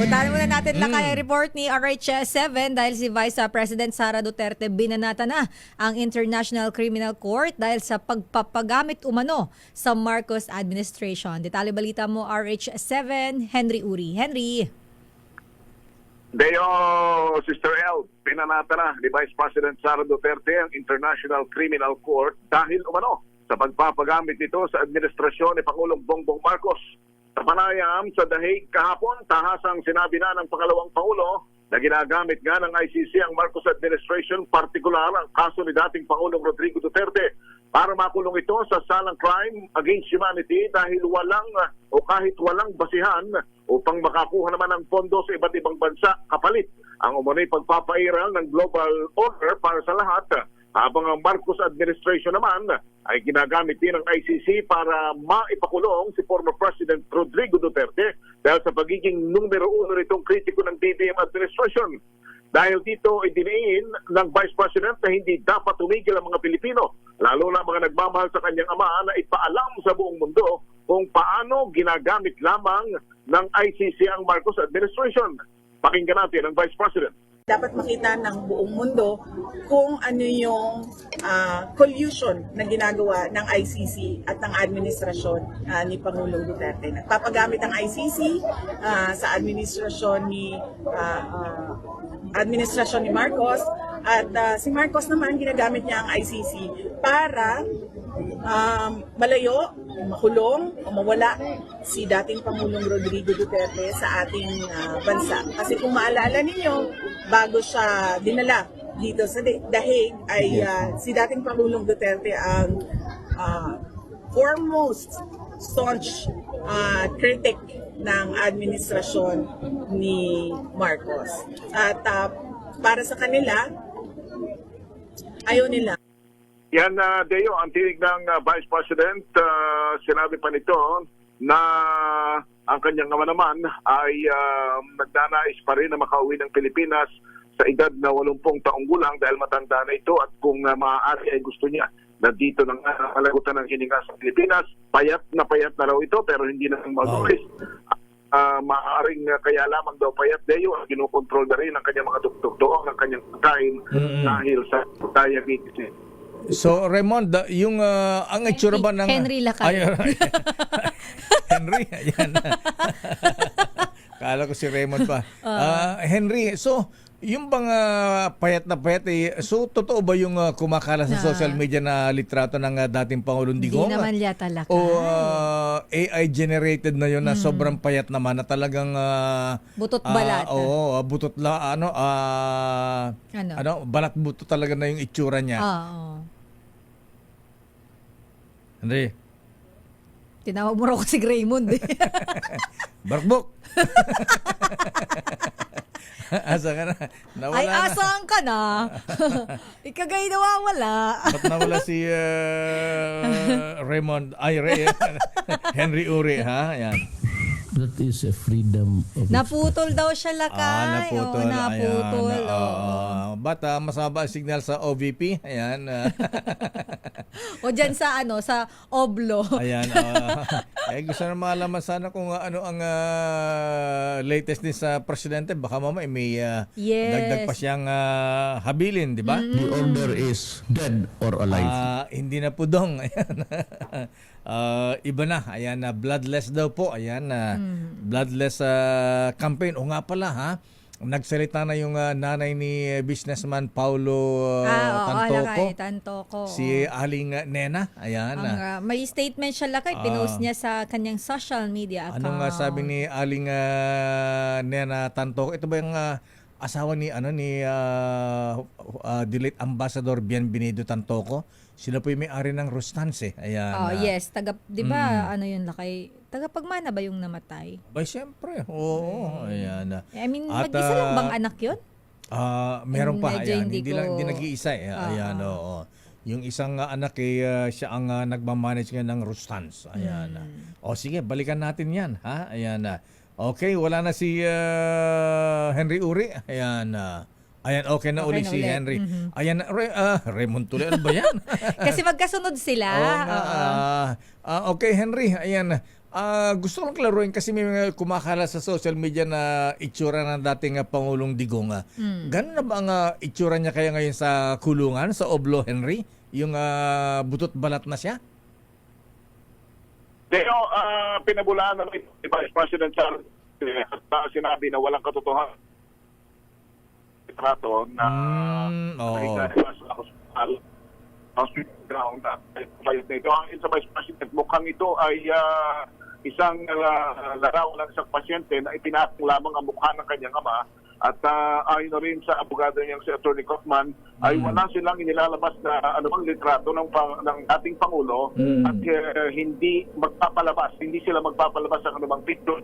Speaker 1: Puntahan muna natin lakay report ni RH7 dahil si Vice President Sara Duterte binanata na ang International Criminal Court dahil sa pagpapagamit umano sa Marcos administration. Detalye balita mo RH7, Henry Uri. Henry.
Speaker 16: Deo, Sister L, pinanata na ni Vice President Sara Duterte ang International Criminal Court dahil umano sa pagpapagamit nito sa administrasyon ni Pangulong Bongbong Marcos. Sa panayam sa The Hague kahapon, tahasang sinabi na ng pangalawang Pangulo na ginagamit nga ng ICC ang Marcos administration, partikular ang kaso ni dating Pangulong Rodrigo Duterte para makulong ito sa salang crime against humanity dahil kahit walang basihan upang makakuha naman ng pondo sa iba't ibang bansa kapalit ang umunay pagpapairal ng global order para sa lahat. Habang ang Marcos administration naman ay ginagamit din ng ICC para maipakulong si former President Rodrigo Duterte dahil sa pagiging numero 1 nitong kritiko ng BBM administration. Dahil dito ay diniin ng Vice President na hindi dapat tumigil ang mga Pilipino, lalo na mga nagmamahal sa kanyang ama, na ipaalam sa buong mundo kung paano ginagamit lamang ng ICC ang Marcos administration. Pakinggan natin ang Vice President.
Speaker 17: Dapat makita ng buong mundo kung ano yung collusion na ginagawa ng ICC at ng administrasyon ni Pangulong Duterte. Nagpapagamit ang ICC sa administrasyon ni Marcos at si Marcos naman ginagamit niya ang ICC para malayo, makulong o mawala si dating Pangulong Rodrigo Duterte sa ating bansa. Kasi kung maalala ninyo, bago siya dinala dito sa The Hague ay si dating Pangulong Duterte ang foremost staunch critic ng administrasyon ni Marcos. At para sa kanila, ayaw nila.
Speaker 16: Yan, Deo, ang tinig ng Vice President, sinabi pa nito na ang kanyang naman ay nagdanais pa rin na makauwi ng Pilipinas sa edad na 80 taong gulang dahil matanda na ito at kung maaari ay gusto niya na dito ng kalagutan ng hininga sa Pilipinas. Payat na raw ito pero hindi na mag-ulis. Maaaring kaya lamang daw payat Deo ang kinukontrol na rin ang kanyang mga tuktok ng kanyang pagkain dahil sa diabetes.
Speaker 11: So Raymond, yung ang itsura ba ng
Speaker 1: Henry Lakay.
Speaker 11: Henry, ayan. Kala ko si Raymond pa. Henry, so yung bang payat na payat, so totoo ba yung kumakala sa social media na litrato ng dating Pangulong Digong?
Speaker 1: Hindi naman yata Lakay.
Speaker 11: O AI generated na yun na sobrang payat naman na talagang
Speaker 1: butot balat.
Speaker 11: Butot balat butot talaga na yung itsura niya. Henry.
Speaker 1: Tinawag mo raw ko si Raymond eh.
Speaker 11: Barkbok. Asa ka na? Nawala
Speaker 1: Ay, asaan ka na? Ikagay nawawala.
Speaker 11: Ba't nawala si Raymond? Henry Uri, ha? Yan.
Speaker 18: That is a freedom of
Speaker 1: Naputol daw siya, Lakay.
Speaker 11: Naputol.
Speaker 1: Naputol.
Speaker 11: Bata, masaba ang signal sa OVP. Ayan.
Speaker 1: O dyan sa sa Oblo.
Speaker 11: Ayan. Gusto na malaman sana kung ano ang latest din sa presidente. Baka mamaya may dagdag pa siyang habilin, di ba?
Speaker 18: The order is dead or alive.
Speaker 11: Hindi na pudong. Ayan. Iba na. Ayan, bloodless daw po. Ayan, bloodless campaign. O nga pala, ha? Nagsalita na yung nanay ni businessman Paulo
Speaker 1: Tantoko.
Speaker 11: Si Aling Nena. Ayan.
Speaker 1: May statement siya, Lakay. Pinost niya sa kanyang social media account.
Speaker 11: Anong sabi ni Aling Nena Tantoko? Ito ba yung asawa ni Delete Ambassador Bienvenido Tantoko? Sila po yung may-ari ng Rustanse. Ayan.
Speaker 1: Yes. Di ba, yun, Lakay? Tagapagmana ba yung namatay?
Speaker 11: Bay, siyempre. Oo. Ayan.
Speaker 1: I mean, mag-isa lang bang anak yun?
Speaker 11: Meron pa. Ayan. Hindi nag-iisa. Ayan, oo. Yung isang anak siya ang nagmamanage ng Rustans. Ayan. Sige, balikan natin yan. Ha? Ayan. Okay, wala na si Henry Uri. Ayan. Ayan, okay na uli si Henry. Ayan, Raymond tuloy. Ano ba yan?
Speaker 1: Kasi magkasunod sila.
Speaker 11: Okay, Henry. Ayan. Gusto kong klaruin kasi may mga kumakala sa social media na itsura ng dating Pangulong Digong. Ganun na ba ang itsura niya kaya ngayon sa kulungan, sa Oblo, Henry? Yung butot balat na siya?
Speaker 16: Pero pinabulaan na rin ni Vice President Sara sinabi na walang katotohanan trato na hospital ground na ito. Ang sa Vice President, mukhang ito ay isang larawan ng isang pasyente na ipinatong lamang ang mukha ng kanyang ama at ayon na rin sa abogado niyang si Attorney Kaufman ay wala silang inilalabas na anumang litrato ng ating Pangulo at hindi sila magpapalabas ng anumang picture.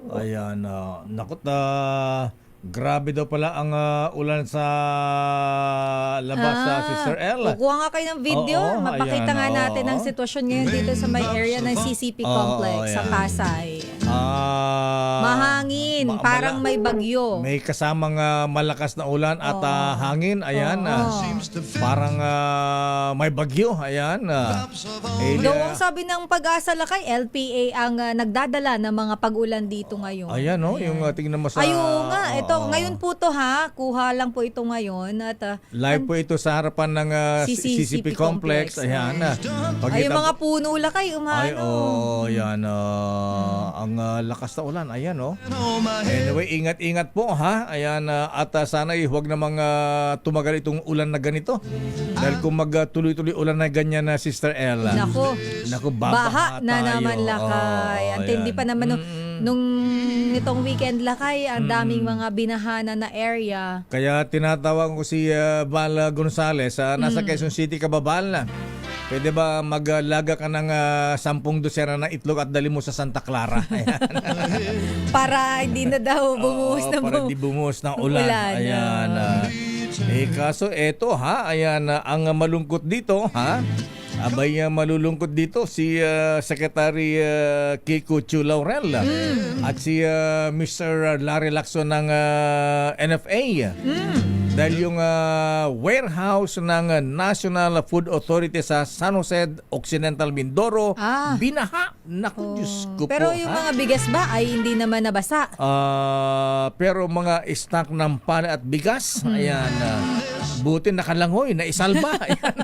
Speaker 11: Ayan, nakot na grabe daw pala ang ulan sa labas sa Sister L.
Speaker 1: Kukuha nga kayo ng video. Mapakita nga natin ang sitwasyon ngayon dito sa may area ng CCP Complex sa Pasay. Mahangin, parang may bagyo.
Speaker 11: May kasamang malakas na ulan at hangin. Ayan, parang may bagyo. Ayan.
Speaker 1: Daw ang sabi ng Pag-asa, Lakay, LPA ang nagdadala ng mga pag-ulan dito ngayon.
Speaker 11: Ayan, yung tingnan mo sa...
Speaker 1: Ayun nga, ito, ngayon po to kuha lang po ito ngayon. At,
Speaker 11: live po ito sa harapan ng CCP Complex. Ayan.
Speaker 1: Ay, yung mga puno, Lakay,
Speaker 11: yan. Ang lakas na ulan. Ayan, Anyway, ingat-ingat po, ha? Ayan, at sana huwag namang tumagal itong ulan na ganito. Dahil kung magtuloy-tuloy ulan na ganyan na Sister Ella. Naku, baha
Speaker 1: na naman, Lakay. Antindi pa naman nung itong weekend, Lakay, ang daming mga binahana na area.
Speaker 11: Kaya tinatawag ko si Val Gonzales, nasa Quezon City, Kababal na. Pwede ba maglaga ka ng 10 dosena na itlog at dali mo sa Santa Clara?
Speaker 1: Para hindi na daw bumuhos
Speaker 11: para hindi bumuhos ng ulan. Ayan. Kaso eto, ha? Ayan, ang malungkot dito, ha? Abay, malulungkot dito si Secretary Kiko Chu Laurel at si Mr. Larry Lacson ng NFA. Dahil yung warehouse ng National Food Authority sa San Jose Occidental Mindoro, binaha. Naku, Diyos ko
Speaker 1: Pero
Speaker 11: po.
Speaker 1: yung mga bigas ba ay hindi naman nabasa?
Speaker 11: Pero mga stock ng pala at bigas, ayan, buti nakalangoy, naisalba. Ayan.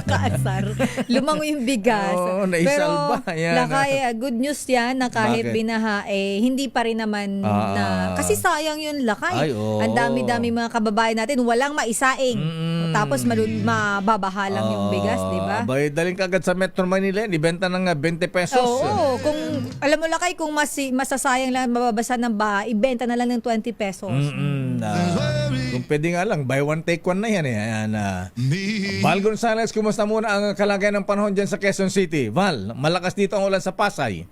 Speaker 1: Kaasar. Lumango yung bigas.
Speaker 11: Oo, naisalba.
Speaker 1: Pero
Speaker 11: Yan.
Speaker 1: Lakay, good news yan na kahit
Speaker 11: Bakit?
Speaker 1: binaha, hindi pa rin naman na... Kasi sayang yun, Lakay.
Speaker 11: Ay, oo.
Speaker 1: Ang dami-dami mga kababayan natin, walang maisaing. Tapos mababaha lang yung bigas, di ba?
Speaker 11: Bay, daling kagad sa Metro Manila, ibenta ng 20 pesos.
Speaker 1: Oo, kung alam mo Lakay, kung masasayang lang mababasa ng baha, ibenta na lang ng 20 pesos.
Speaker 11: Kung pwede nga lang, buy one take one na yan eh. Ayan, Val Gonzales, kumusta muna ang kalagayan ng panahon dyan sa Quezon City? Val, malakas dito ang ulan sa Pasay.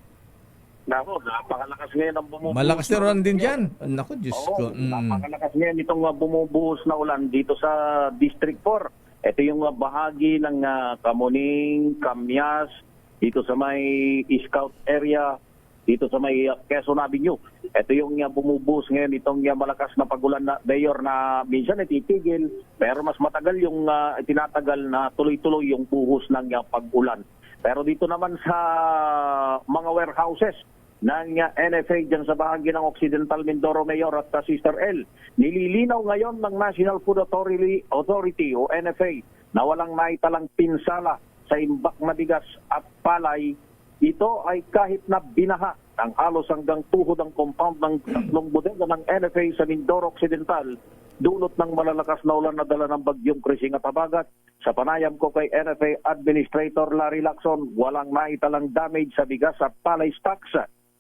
Speaker 19: Nako, napakalakas ngayon ang bumubuhos.
Speaker 11: Malakas na ulan din dyan. Naku, Diyos ko.
Speaker 19: Napakalakas ngayon itong bumubuhos na ulan dito sa District 4. Ito yung bahagi ng Kamuning, Kamyas, dito sa may Scout area, dito sa may Quezon Avenue. Ito yung bumubuhos ngayon itong malakas na pagulan na Mayor na minsan ititigil, pero mas matagal yung tinatagal na tuloy-tuloy yung buhos ng pag-ulan. Pero dito naman sa mga warehouses ng NFA dyan sa bahagi ng Occidental Mindoro, Mayor at Sister L, nililinaw ngayon ng National Food Authority o NFA na walang naitalang pinsala sa imbak na bigas at palay. Ito ay kahit na binaha ang halos hanggang tuhod ang compound ng tatlong bodega ng NFA sa Mindoro Occidental, dulot ng malalakas na ulan na dala ng bagyong Krising at Habagat. Sa panayam ko kay NFA Administrator Larry Lacson, walang naitalang damage sa bigas at palay stocks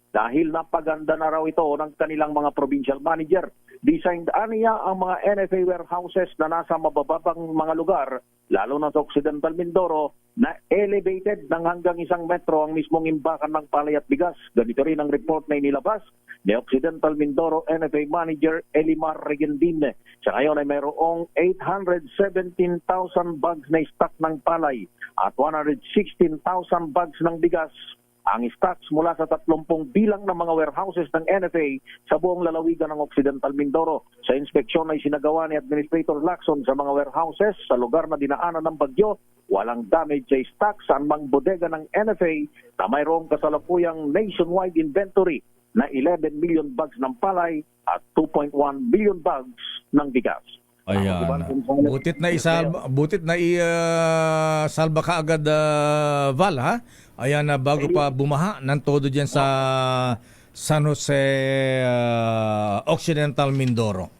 Speaker 19: dahil napaganda na raw ito ng kanilang mga provincial manager. Designed aniya ang mga NFA warehouses na nasa mabababang mga lugar, lalo na sa Occidental Mindoro, na elevated ng hanggang 1 metro ang mismong imbakan ng palay at bigas. Ganito rin ang report na inilabas ni Occidental Mindoro NFA Manager Elimar Regendine. Sa ngayon ay mayroong 817,000 bags na stock ng palay at 116,000 bags ng bigas. Ang stocks mula sa 30 bilang ng mga warehouses ng NFA sa buong lalawigan ng Occidental Mindoro. Sa inspeksyon ay sinagawa ni Administrator Lacson sa mga warehouses sa lugar na dinaanan ng bagyo. Walang damage sa stocks sa anumang bodega ng NFA na mayroong kasalukuyang nationwide inventory na 11 million bags ng palay at 2.1 billion bags ng bigas.
Speaker 11: Ayan. Butit na isalba ka agad, Val, ha? Ayan, bago pa bumaha ng todo dyan sa San Jose Occidental Mindoro.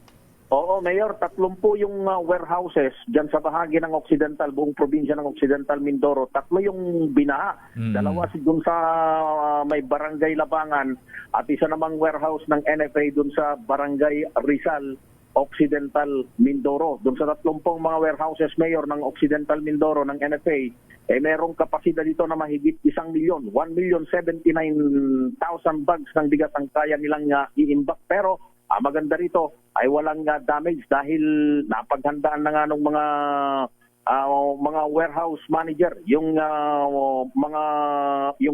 Speaker 19: Oo, Mayor, 30 yung warehouses dyan sa bahagi ng Occidental, buong probinsya ng Occidental Mindoro. 3 yung binaha. 2 dun sa may Barangay Labangan at isa namang warehouse ng NFA dun sa Barangay Rizal, Occidental Mindoro. Doon sa 30 mga warehouses, Mayor, ng Occidental Mindoro ng NFA, merong kapasidad dito na mahigit 1 million, 1,079,000 bags ng bigas ang kaya nilang i-imbak. Pero maganda rito ay walang damage dahil napaghandaan na nga ng mga warehouse manager yung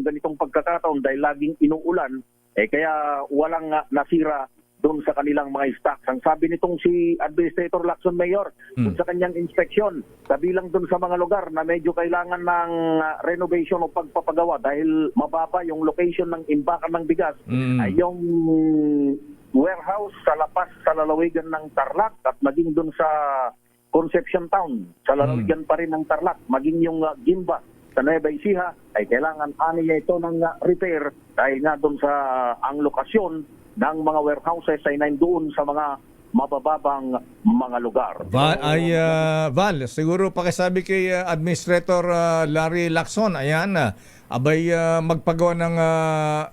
Speaker 19: ganitong pagkakataon dahil laging inuulan, kaya walang nasira doon sa kanilang mga stocks. Ang sabi nitong si Administrator Lacson, Mayor, doon sa kanyang inspeksyon, kabilang doon sa mga lugar na medyo kailangan ng renovation o pagpapagawa dahil mababa yung location ng imbakan ng bigas, ay yung warehouse sa lapas sa lalawigan ng Tarlac at maging doon sa Concepcion Town, sa lalawigan pa rin ng Tarlac, maging yung Gimba sa Nueva Ecija, ay kailangan aniya ito ng repair dahil nga doon sa ang lokasyon ng mga warehouses ay nandoon sa mga mabababang mga lugar.
Speaker 11: Val, siguro pakisabi kay Administrator Larry Lacson, ayan, abay magpagawa ng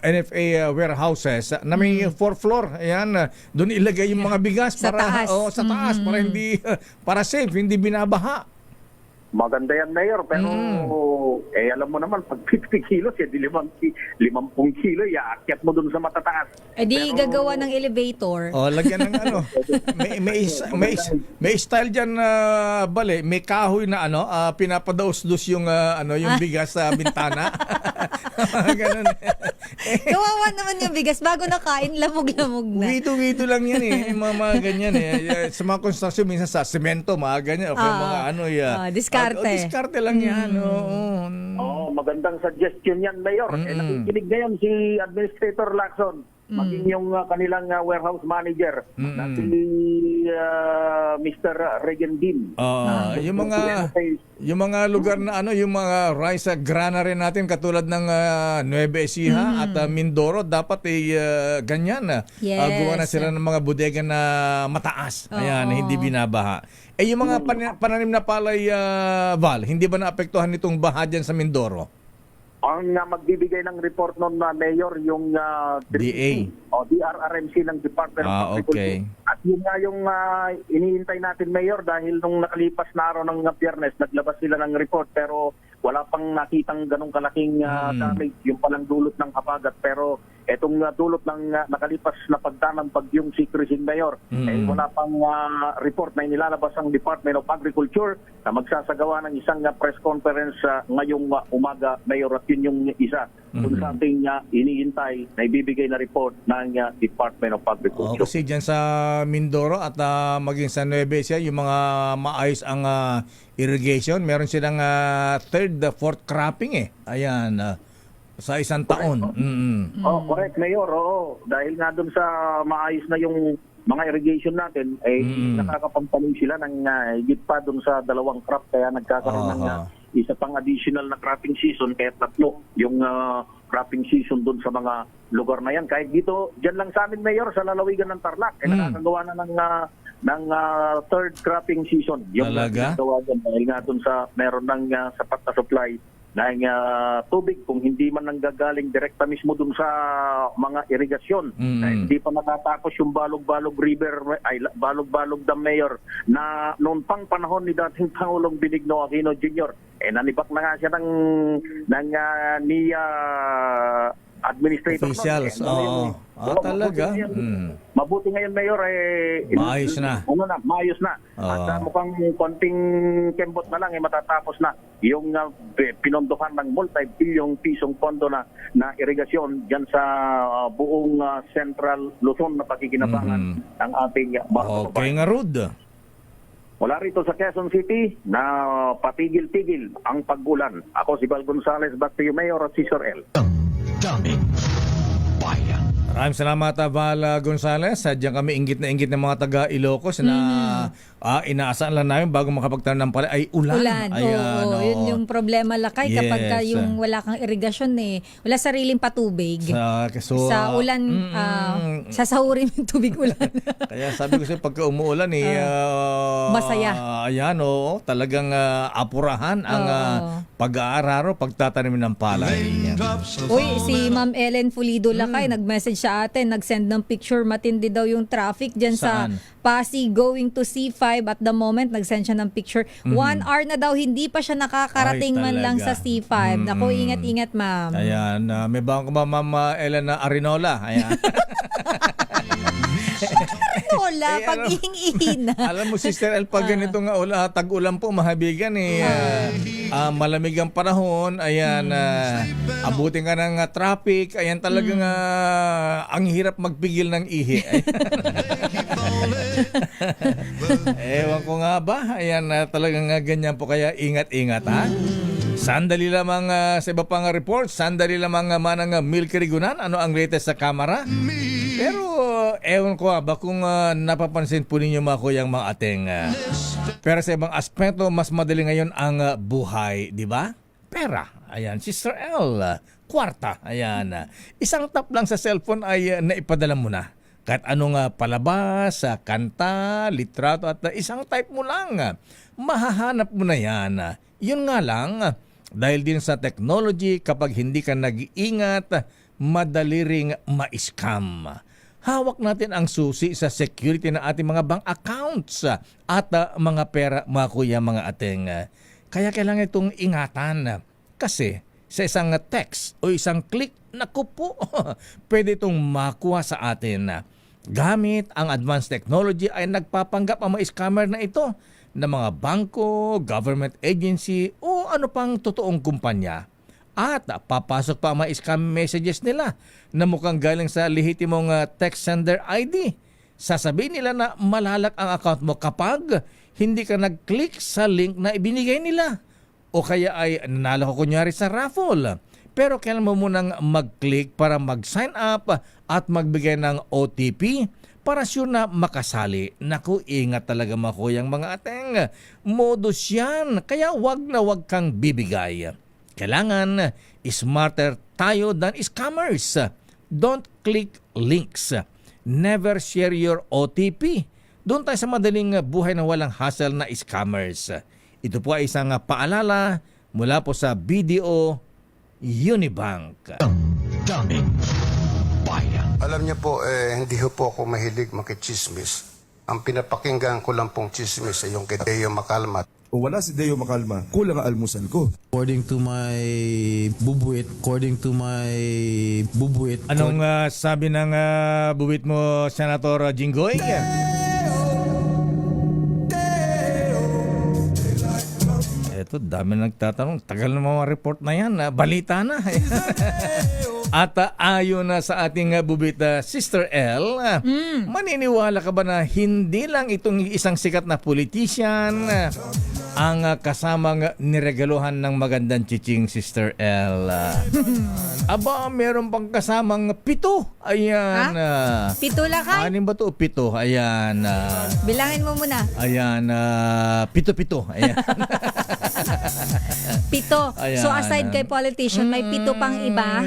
Speaker 11: NFA warehouses na may 4th floor, ayan, doon ilagay yung mga bigas
Speaker 1: sa taas.
Speaker 11: Sa taas para hindi para safe, hindi binabaha.
Speaker 19: Maganda yan, Mayor, pero kilo. Alam mo naman, pag 50 kilos, di 50 kilo, iaakyat mo dun sa matataas.
Speaker 1: Di gagawa ng elevator.
Speaker 11: Lagyan ng ano. May style diyan na bale, may kahoy na pinapadaus-dus yung yung bigas sa bintana. Ganun.
Speaker 1: Kawawa naman yung bigas. Bago nakain, lamog-lamog na.
Speaker 11: Wito-wito lang yan eh. Mga ganyan eh. Sa mga construction, minsan sa semento, mga ganyan. O kaya mga
Speaker 1: diskarte.
Speaker 11: Diskarte lang yan.
Speaker 19: Magandang suggestion yan, Mayor. Nakikinig ngayon si Administrator Lacson, maging yung kanilang warehouse manager, na si Mr. Regendin.
Speaker 11: Yung mga lugar na yung mga rice granary natin katulad ng Nueva Ecija at Mindoro, dapat ganyan. Gawa na sila ng mga bodega na mataas. Ayan, hindi binabaha. Yung mga pananim na palay, Val, hindi ba naapektuhan nitong baha dyan sa Mindoro?
Speaker 19: Ang magbibigay ng report nun na Mayor, yung
Speaker 11: DA
Speaker 19: o DRRMC ng Department of Agriculture.
Speaker 11: Okay.
Speaker 19: At yun nga yung iniintay natin, Mayor, dahil nung nakalipas na araw ng Biyernes, naglabas sila ng report pero wala pang nakitang ganong kalaking damage, yung palang dulot ng habagat. Pero etong dulot ng nakalipas na pagdanang bagyong si Crising, Mayor, wala pang report na inilalabas ang Department of Agriculture na magsasagawa ng isang press conference ngayong umaga, Mayor, at yun yung isa kung sa ating iniintay na ibibigay na report ng Department of Agriculture.
Speaker 11: Kasi dyan sa Mindoro at maging sa Nueva Ecija, yung mga maayos ang irrigation, meron silang third, fourth cropping Ayan, sa isang taon.
Speaker 19: Correct, Mayor. Dahil nga doon sa maayos na yung mga irrigation natin, nakakapampanin sila ng higit pa doon sa 2 crop, kaya nagkakaroon ng isa pang additional na cropping season, kaya 3 yung cropping season doon sa mga lugar na yan. Kahit dito, dyan lang sa amin, Mayor, sa lalawigan ng Tarlac, nakakagawa na ng third cropping season. Yung nagawa dyan, dahil nga doon sa meron ng sapat na supply ng tubig, kung hindi man nanggagaling direkta mismo dun sa mga irigasyon. Hindi pa natatapos yung Balog-Balog River, Balog-Balog Dam, Mayor, na noon pang panahon ni dating Pangulong Benigno Aquino Jr. Nanibak na nga siya ng administrator
Speaker 11: officials. Talaga.
Speaker 19: Mabuti ngayon, Mayor,
Speaker 11: maayos na.
Speaker 19: Maayos na. At mukhang konting kembot na lang matatapos na yung pinondohan ng multi-billion pisong pondo na irigasyon dyan sa buong Central Luzon na pakikinabangan ng ating
Speaker 11: Okay nga, Rod.
Speaker 19: Wala rito sa Quezon City na patigil-tigil ang pag-ulan. Ako si Val Gonzales, back to you, Mayor, at si Sir El.
Speaker 4: Daming bayan.
Speaker 11: Maraming salamat, Val Gonzales. Diyan kami inggit na mga taga Ilocos na inaasahan lang namin bago makapagtanim ng palay ay ulan.
Speaker 1: Ayan, yun yung problema, Lakay, kapag yung wala kang irigasyon wala sariling patubig. Sa ulan, sasahurin yung tubig ulan.
Speaker 11: Kaya sabi ko sa'yo, pagka umuulan
Speaker 1: masaya.
Speaker 11: Ayan, talagang apurahan ang pag-aararo, pagtatanim ng palay.
Speaker 1: Uy, si Ma'am Ellen Fulido, Lakay, nag-message sa atin, nag-send ng picture, matindi daw yung traffic dyan sa Pasig going to C5 at the moment, nag-send siya ng picture. 1 hour na daw, hindi pa siya nakakarating man lang sa C5. Naku, ingat-ingat, ma'am.
Speaker 11: Ayan, may bang ba, Ma'am Ellen Arinola? Ayan.
Speaker 1: Wala, pag-ihing-ihin na.
Speaker 11: Alam mo, Sister El, pag ganito nga tag-ulan po, mahabigan malamig ang panahon, ayan, abutin ka ng traffic, ayan talagang ang hirap magpigil ng ihi. Ewan ko nga ba, ayan, talagang ganyan po, kaya ingat-ingat, ha? Sandali lamang sa iba pang report, sandali lamang manang Milky Rigunan, ano ang latest sa kamera? Pero ewan ko ba kung napapansin po ninyo mga kuyang mga ating pero sa ibang aspeto, mas madali ngayon ang buhay, di ba? Pera, ayan, Sister L, kwarta, ayan. Isang tap lang sa cellphone ay naipadala mo na. Kahit anong palabas, kanta, litrato at isang type mo lang, mahahanap mo na yan. Yun nga lang, dahil din sa technology, kapag hindi ka nag-iingat, madali ring ma-scam. Hawak natin ang susi sa security ng ating mga bank accounts at mga pera, mga kuya, mga ating. Kaya kailangan itong ingatan. Kasi sa isang text o isang click, naku po, pwede itong makuha sa atin. Gamit ang advanced technology ay nagpapanggap ang mga scammer na ito na mga bangko, government agency o ano pang totoong kumpanya. At papasok pa ang mga scam messages nila na mukhang galing sa lehitimong text sender ID. Sasabihin nila na malalak ang account mo kapag hindi ka nag-click sa link na ibinigay nila. O kaya ay nanalo ko kunyari sa raffle. Pero kailan mo munang mag-click para mag-sign up at magbigay ng OTP para sure na makasali. Naku, ingat talaga makuyang mga ateng. Modus yan, kaya wag na wag kang bibigay. Kailangan smarter tayo than scammers. Don't click links. Never share your OTP. Doon tayo sa madaling buhay na walang hassle na scammers. Ito po ay isang paalala mula po sa BDO Unibank.
Speaker 4: Daming bayan.
Speaker 20: Alam niyo po, hindi po ako mahilig makichismis. Ang pinapakinggan ko lang pong chismis ay yung kay Deo Macalma.
Speaker 21: O wala si Deo Macalma, kulang ang almusal ko.
Speaker 22: According to my bubuit.
Speaker 11: Anong sabi ng buwit mo, Senator Jinggoy? Ito, dami nagtatanong. Tagal na mga report na yan. Balita na. At ayon na sa ating bubit, Sister L, maniniwala ka ba na hindi lang itong isang sikat na politician ang kasamang niregaluhan ng magandang chiching, Sister L? Aba, meron pang kasamang 7. Ayan.
Speaker 1: 7 lang kay?
Speaker 11: Anin ba to? 7. Ayan.
Speaker 1: Bilangin mo muna.
Speaker 11: Ayan. 7. Ayan.
Speaker 1: 7.
Speaker 11: Ayan.
Speaker 1: So aside kay politician, may 7 pang iba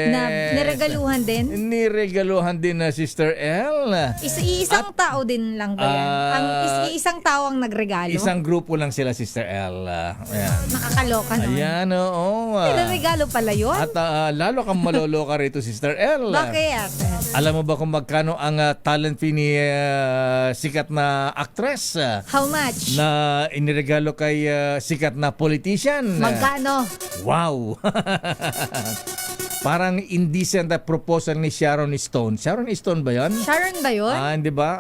Speaker 1: na niregaluhan din?
Speaker 11: Niregaluhan din na Sister L.
Speaker 1: Isang tao din lang ba yan? Isang tao ang nagregalo?
Speaker 11: Isang grupo lang sila, Sister L. Ayan.
Speaker 1: Nakakaloka naman.
Speaker 11: Ayan, oo.
Speaker 1: Niregalo pala yun?
Speaker 11: At lalo kang maloloka rito, Sister L.
Speaker 1: Bakit?
Speaker 11: Alam mo ba kung magkano ang talent fee ni sikat na actress?
Speaker 1: How much?
Speaker 11: Na iniregalo kay sikat na politician.
Speaker 1: Magkano?
Speaker 11: Wow! Parang indecent na proposal ni Sharon Stone. Sharon Stone ba yan?
Speaker 1: Sharon ba yun?
Speaker 11: Hindi ba?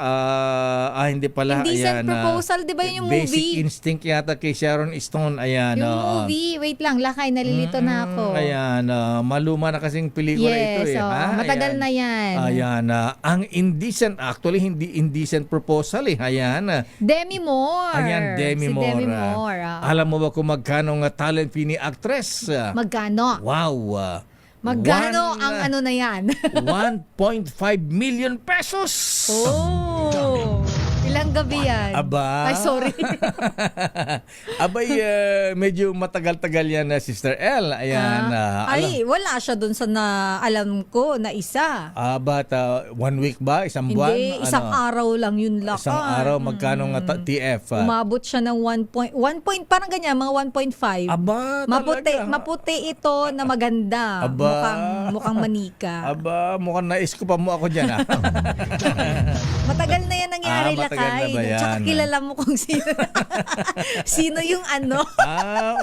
Speaker 11: Hindi pala.
Speaker 1: Indecent
Speaker 11: ayan,
Speaker 1: proposal, di ba yun yung
Speaker 11: Basic
Speaker 1: movie?
Speaker 11: Instinct yata kay Sharon Stone. Ayan.
Speaker 1: Yung movie. Wait lang, lakay, nalilito na ako.
Speaker 11: Ayan. Maluma na kasing pelikula ito eh.
Speaker 1: Matagal na yan.
Speaker 11: Ayan. Ang indecent, actually hindi indecent proposal eh. Ayan.
Speaker 1: Demi Moore.
Speaker 11: Ayan, Demi Moore.
Speaker 1: Si Demi Moore.
Speaker 11: Alam mo ba kung magkano ng talent fee ni actress?
Speaker 1: Magkano?
Speaker 11: Wow.
Speaker 1: Magkano ang ano na yan?
Speaker 11: 1.5 million pesos.
Speaker 1: Oh! Ilang gabi yan?
Speaker 11: Aba.
Speaker 1: Ay, sorry.
Speaker 11: Abay, medyo matagal-tagal yan na Sister L. Ayan.
Speaker 1: Ay, wala siya dun sa alam ko na isa.
Speaker 11: But 1 week ba? Isang buwan?
Speaker 1: Hindi, isang araw lang yun lang.
Speaker 11: Isang araw, magkano nga TF?
Speaker 1: Umabot siya ng 1 point, parang ganyan, mga 1.5.
Speaker 11: Aba,
Speaker 1: maputi ito na maganda.
Speaker 11: Aba.
Speaker 1: Mukhang manika.
Speaker 11: Aba, mukhang nais ko pa mo ako dyan.
Speaker 1: Matagal na yan nangyari,
Speaker 11: matagal na ba yan?
Speaker 1: Tsaka kilala mo kung sino. Sino yung ano?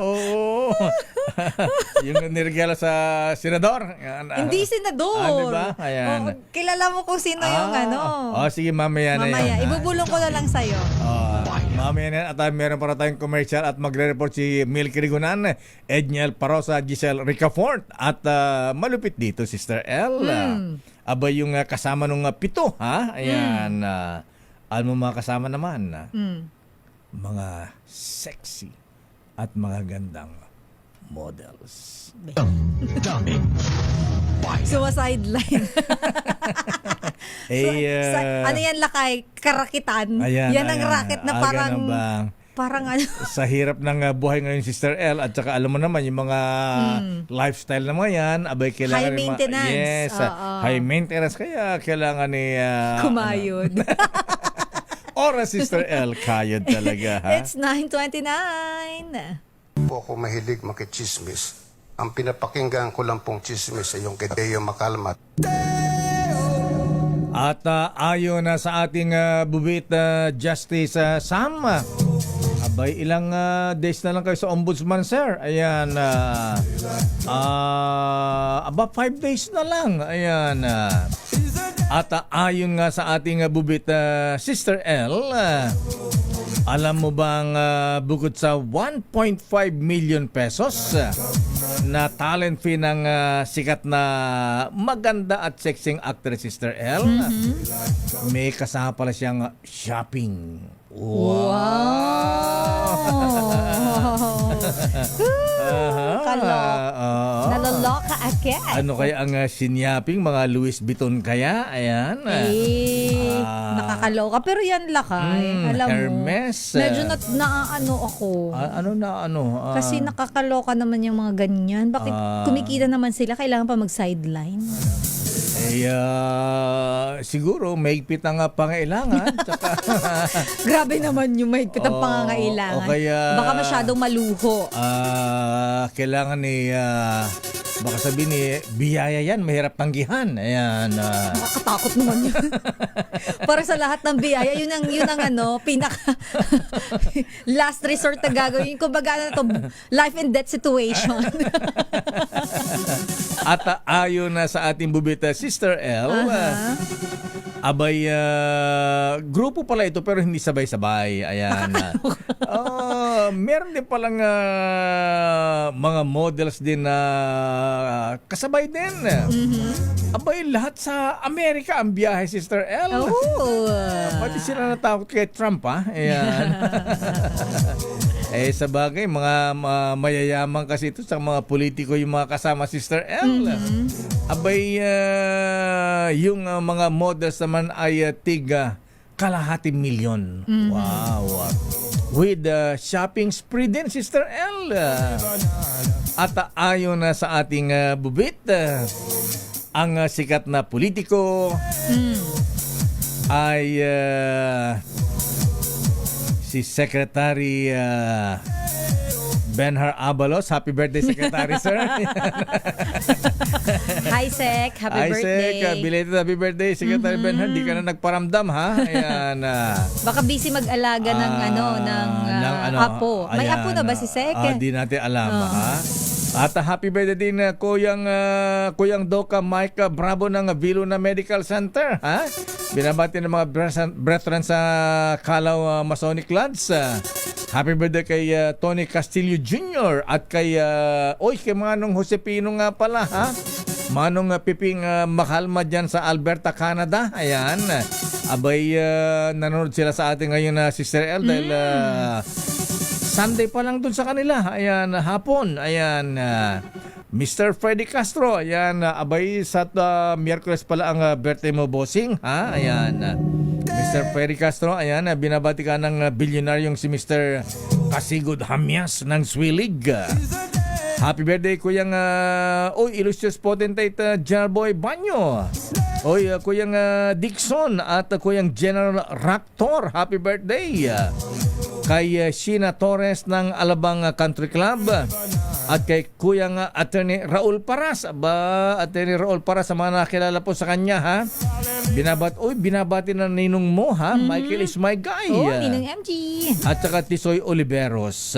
Speaker 11: Oo. Yung niregalo sa senador.
Speaker 1: Hindi senador.
Speaker 11: Diba? Ayan.
Speaker 1: Kilala mo kung sino yung ano.
Speaker 11: Sige, mamaya na yan.
Speaker 1: Ibubulong ko na lang sa'yo.
Speaker 11: Mamaya na yan. At meron para tayong commercial at magre-report si Milky Rigunan, Edniel Parosa, Giselle Ricafort. At malupit dito, Sister L. Aba yung kasama nung 7, ha? Ayan. Alam mo mga kasama naman, mga sexy at mga gandang models.
Speaker 4: Daming bayan.
Speaker 1: Sideline. Ano yan, lakay? Karakitan? Yan ang racket na parang ano.
Speaker 11: Sa hirap ng buhay ngayon, Sister L, at saka alam mo naman yung mga lifestyle na mga yan, abay kailangan
Speaker 1: high maintenance.
Speaker 11: High maintenance, kaya kailangan ni
Speaker 1: kumayod.
Speaker 20: Oras, Sister L, kayod talaga, ha?
Speaker 1: It's 9:29.
Speaker 20: Po ako mahilig makichismis. Ang pinapakinggan ko lang pong chismis ay yung kay Deo Macalma.
Speaker 11: At ayon na sa ating bubit Justice Sam, Abay, ilang days na lang kayo sa ombudsman, sir. Ayan. 5 days na lang. Ayan. At ayon nga sa ating bubit, Sister L, alam mo bang bukod sa 1.5 million pesos na talent fee ng sikat na maganda at sexing actress Sister L, may kasama pala siyang shopping. Wow!
Speaker 1: Naloloka agad.
Speaker 11: Ano kaya ang sinyaping? Mga Louis Vuitton kaya? Ayan.
Speaker 1: Nakakaloka. Pero yan lakay. Alam
Speaker 11: Hermes.
Speaker 1: mo, medyo naano ako. Kasi nakakaloka naman yung mga ganyan. Bakit kumikita naman sila? Kailangan pa mag-sideline?
Speaker 11: Siguro mahigpit ang pangailangan.
Speaker 1: Grabe naman yung mahigpit ang pangangailangan. Baka masyadong maluho.
Speaker 11: Kailangan baka sabihin biyaya yan, mahirap tanggihan. Ayan.
Speaker 1: Nakakatakot naman yun. Para sa lahat ng biyaya, yun ang pinaka last resort na gagawin. Kumbaga life and death situation.
Speaker 11: At ayon na sa ating bubita, Sister L, abay, grupo pala ito pero hindi sabay-sabay. Ayan. Meron din palang mga models din na kasabay din. Abay, lahat sa Amerika ang biyahe, Sister L. Pati sila natakot kay Trump, ha? Ayan. Sa bagay, mga mayayaman kasi ito sa mga politiko yung mga kasama, Sister L. Abay, yung mga models naman ay tiga 250 milyon. Wow. With shopping spree din, Sister L. At ayon na sa ating bubit, ang sikat na politiko ay si Secretary Benhar Abalos. Happy birthday, Secretary, sir.
Speaker 1: Hi, Sec. Happy birthday.
Speaker 11: Sec, belated happy birthday, Secretary Benhar. Di ka na nagparamdam, ha? Ayan.
Speaker 1: Baka busy mag-alaga ng apo. May apo na ba si Sec?
Speaker 11: Di natin alam, ha? At happy birthday din Kuyang Doka Mike Bravo ng Viluna Medical Center, ha? Binabati ng mga brethren sa Calao Masonic Lads. Happy birthday kay Tony Castillo Jr. at kay Manong Josepino nga pala, ha? Manong Piping Makalma dyan sa Alberta, Canada. Ayan. Abay, nanonood sila sa atin ngayon na Sister L dahil Sunday pa lang dun sa kanila. Ayan, hapon. Ayan, Mr. Freddy Castro. Ayan, abay, sa Miyerkules pala ang birthday mo, bossing. Ha? Ayan, Mr. Freddy Castro. Ayan, binabati ka ng bilyonaryong si Mr. Kasigod Hamyas ng Swilig. Happy birthday, Kuyang illustrious potentate Jarboy Banyo. Kuyang Dixon at Kuyang General Raptor. Happy birthday. Kay Sheena Torres ng Alabang Country Club at kay Kuyang Attorney Raul Paras. Attorney Raul Paras, sa mga nakilala po sa kanya, ha? Binabati na ninong mo, ha? Michael is my guy.
Speaker 1: Ninong MG.
Speaker 11: At saka Tisoy Oliveros.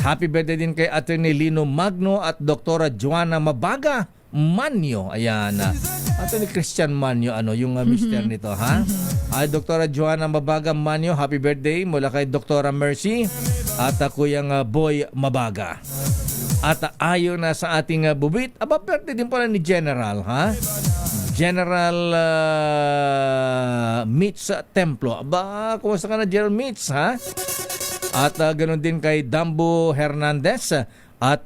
Speaker 11: Happy birthday din kay Attorney Lino Magno at Doktora Joanna Mabaga Manyo. Ayan. Attorney Christian Manyo, yung mister nito, ha? Ay, Doktora Joanna Mabaga Manyo, happy birthday mula kay Doktora Mercy at Kuyang Boy Mabaga. At ayon na sa ating bubit, birthday din pala ni General, ha? General Mitz Templo. Kumusta ka na, General Mitz, ha? At ganoon din kay Dambo Hernandez at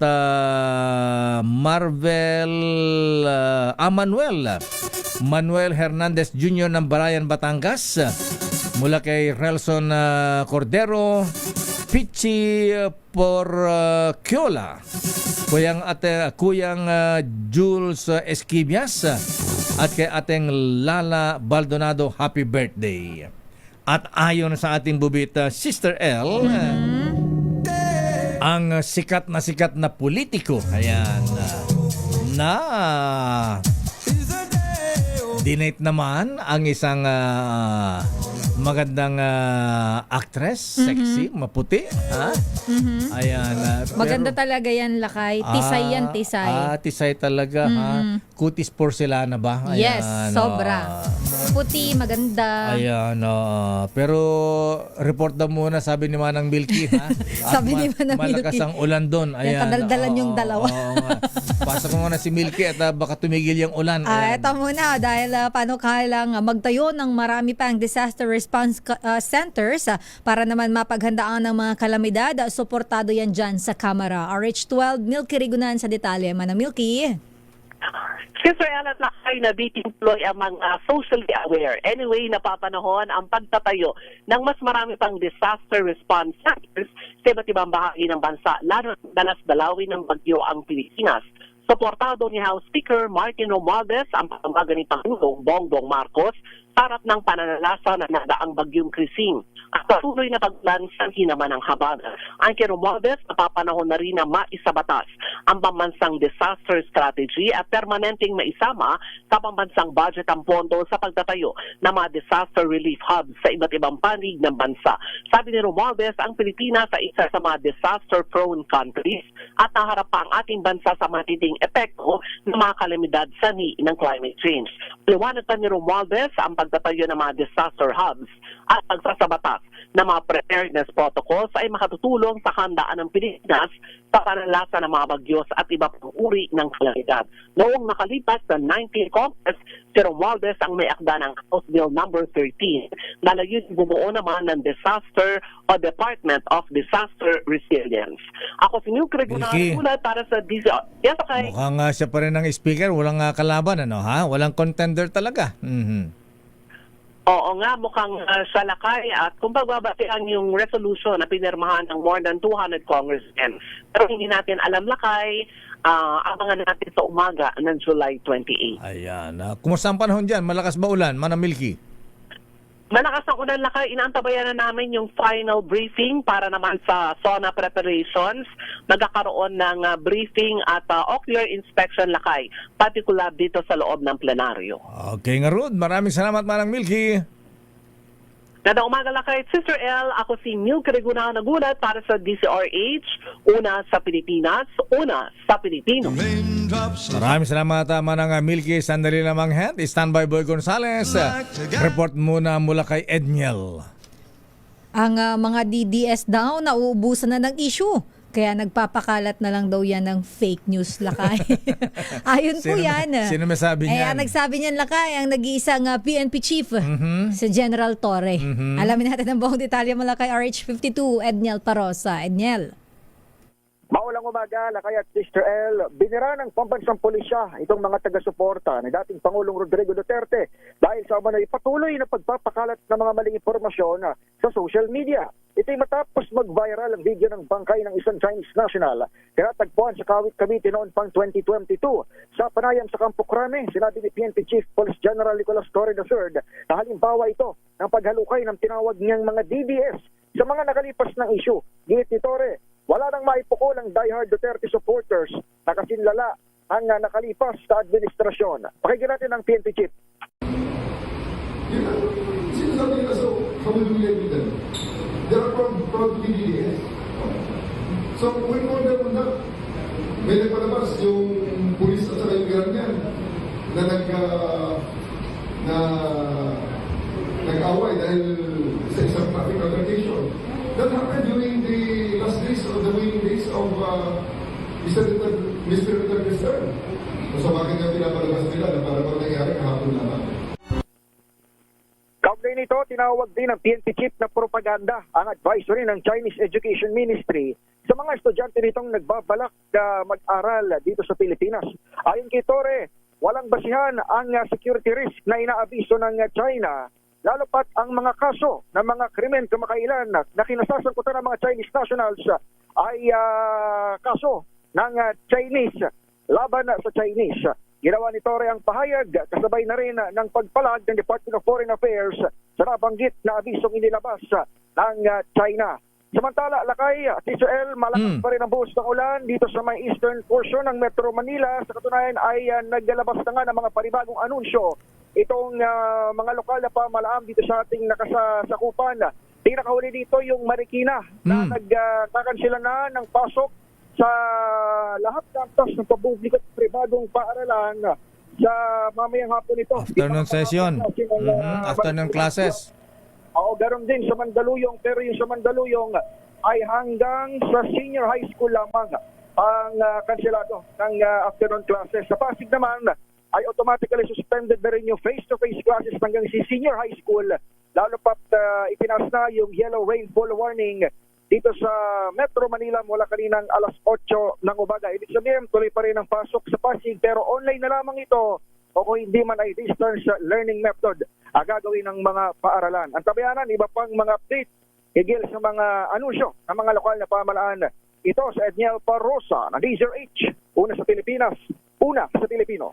Speaker 11: Manuel Hernandez Jr. ng Barayan, Batangas. Mula kay Relson Cordero, Pichi Porciola, Kuyang Jules Esquivias at kay ating Lala Baldonado, happy birthday. At ayon sa ating bubita, Sister L, ang sikat na politiko, ayan, na dinate naman ang isang magandang actress, sexy, maputi. Ha? Ayan.
Speaker 1: Maganda talaga yan, Lakay. Tisay yan, tisay.
Speaker 11: Tisay talaga. Ha? Cutis porcelana ba? Ayan,
Speaker 1: Yes, sobra. Puti, maganda.
Speaker 11: Ayan. Pero report daw muna, sabi ni Manang Milky. Ha?
Speaker 1: Sabi ni Manang
Speaker 11: malakas
Speaker 1: Milky.
Speaker 11: ang ulan doon. Ayan.
Speaker 1: Kadaldalan yung dalawa.
Speaker 11: Pasok mo muna si Milky at baka tumigil yung ulan.
Speaker 1: Ito muna, dahil paano kailang magtayo ng marami pang disaster response centers para naman mapaghandaan ng mga kalamidad. Suportado yan dyan sa Kamara. RH12, Milky Rigunan sa detalye. Manang Milky.
Speaker 2: Sister Ella at Lakay na dituloy ang mga socially aware. Anyway, napapanahon ang pagtatayo ng mas marami pang disaster response centers sa iba't ibang bahagi ng bansa, lalo dalas dalawin ng bagyo ang Pilipinas. Suportado ni House Speaker Martin Romualdez ang pamamaga ni Pangulong Bongbong Marcos sa harap ng pananalasa na nadaang bagyong Krising at patuloy na paglansan naman ng Habana. Ang kay Romualdez, napapanahon na rin na maisabatas ang pambansang disaster strategy at permanenteng maisama sa pambansang budget ang pondo sa pagtatayo ng mga disaster relief hubs sa iba't ibang panig ng bansa. Sabi ni Romualdez, ang Pilipinas ay isa sa mga disaster-prone countries at naharap pa ang ating bansa sa matinding epekto ng mga kalamidad sanhi ng climate change. Liwanag pa ni Romualdez ang pagtatayo ng mga disaster hubs at pagsasabatas ng mga preparedness protocols ay makatutulong sa handaan ng Pilipinas sa panalasa ng mga bagyos at iba pang uri ng kalamidad. Noong nakalipas na 19 Congress, si Romualdez ang may akda ng House Bill No. 13 na layunin bumuo naman ng Disaster o Department of Disaster Resilience. Ako si Milky Rigunan para sa DZR. Yes, okay.
Speaker 11: Mukhang siya pa rin ang speaker, walang kalaban, ano ha? Walang contender talaga.
Speaker 2: Oo nga, mukhang sa Lakay at kung pagbabatian yung resolution na pinirmahan ng more than 200 congressmen. Pero hindi natin alam, Lakay, abangan natin sa umaga ng July 28.
Speaker 11: Ayan. Kumusta ang panahon dyan? Malakas ba ulan, Manang Milky?
Speaker 2: Malakas ang ulan, Lakay. Inaantabayan na namin yung final briefing para naman sa SONA preparations. Magkakaroon ng briefing at ocular inspection, Lakay, particular dito sa loob ng plenaryo.
Speaker 11: Okay nga, Rod. Maraming salamat, Manang Milky.
Speaker 2: Ganda umaga, Lakay. Sister L, ako si Milky Rigunan nagulat para sa DCRH. Una sa Pilipinas, una sa Pilipino.
Speaker 11: Maraming salamat, Manang Milky. Sandali lamang, hand. Standby Boy Gonzales. Report muna mula kay Edniel.
Speaker 1: Ang mga DDS daw nauubusan na ng issue. Kaya nagpapakalat na lang daw yan ng fake news, Lakay. Ayun po yan.
Speaker 11: Sino may sabi niyan?
Speaker 1: Nagsabi niyan, Lakay, ang nag-iisang PNP chief, si General Torre. Alamin natin ang buong detalye mula kay RH52, Edniel Parosa. Edniel.
Speaker 3: Maulang umaga, Lakay at Sister L. Binira ng pambansang pulisya itong mga taga-suporta ni dating Pangulong Rodrigo Duterte dahil sa umano'y patuloy na pagpapakalat ng mga maling impormasyon sa social media. Ito'y matapos mag-viral ang video ng bangkay ng isang Chinese national tinatagpuan sa Kawit, Cavite noon pang 2022. Sa panayam sa Campo Crame, sinabi ni PNP Chief Police General Nicolas Torre III na halimbawa ito ng paghalukay ng tinawag niyang mga DDS sa mga nakalipas ng issue. Giit ni Torre, wala nang maipukol ang diehard Duterte supporters na kasinlala ang nakalipas sa administrasyon. Pakinggan natin ang PNP Chief.
Speaker 23: Sinasabi nila sa familiar with them. They are proud to be DDS. So, we call them on that. May nagpalabas yung pulis at saka yung Iranian na nag-away dahil sa isang traffic altercation. That happened during the last days of the waning days of Mr. Duterte's term. So bakit nga pinapalabas nila na para pag nangyari kahapon naman?
Speaker 3: Kaugnay nito, tinawag din ng PNP Chief na propaganda ang advisory ng Chinese Education Ministry sa mga estudyante nitong nagbabalak na mag-aral dito sa Pilipinas. Ayon kay Torre, walang basihan ang security risk na inaabiso ng China, lalo pat ang mga kaso ng mga krimen kamakailan na kinasasangkutan ng mga Chinese nationals ay kaso ng Chinese laban sa Chinese. Ginawa ni Torre ang pahayag kasabay na rin ng pagpalag ng Department of Foreign Affairs sa nabanggit na abisong inilabas ng China. Samantala, Lakay, Teacher L, malakas pa rin ang buhos ng ulan dito sa may eastern portion ng Metro Manila. Sa katunayan ay naglalabas na nga ng mga panibagong anunsyo itong mga lokal na pamalaan dito sa ating nakasakupan. Pinakahuli dito yung Marikina na nagkakansila na ng pasok sa lahat ng antas ng papubliko at pribadong paaralan sa mamayang hapon ito.
Speaker 11: Afternoon session. Afternoon classes.
Speaker 3: Oo, ganoon din sa Mandaluyong, pero yung sa Mandaluyong ay hanggang sa senior high school lamang ang kanselado ng afternoon classes. Sa Pasig naman ay automatically suspended na rin yung face-to-face classes hanggang si senior high school, lalo pat itinas na yung yellow rainfall warning dito sa Metro Manila mula kaninang alas 8 ng umaga. Ibig sabihin, tuloy pa rin ang pasok sa Pasig, pero online na lamang ito o kung hindi man ay distance learning method gagawin ng mga paaralan. Ang tabayanan, iba pang mga update higil sa mga anunsyo ng mga lokal na pamalaan. Ito sa Edniel Parosa ng DZRH. Una sa Pilipinas, una sa Pilipino.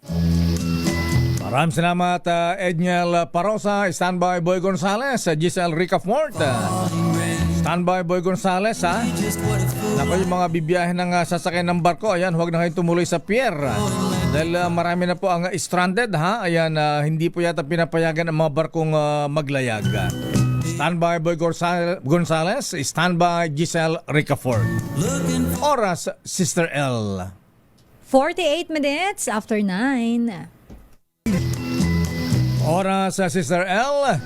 Speaker 11: Maraming salamat, Edniel Parosa. Standby Boy Gonzales, Giselle Ricafort. Standby Boy Gonzales, ha? Naku, yung mga bibiyahe ng sasakyan ng barko, ayan, huwag na kayo tumuloy sa pier. Dahil marami na po ang stranded, ha? Ayan, hindi po yata pinapayagan ang mga barkong maglayag. Standby Boy Gonzales, standby Giselle Ricafort. Oras, Sister L.
Speaker 1: 48 minutes after 9.
Speaker 11: Oras, Sister L.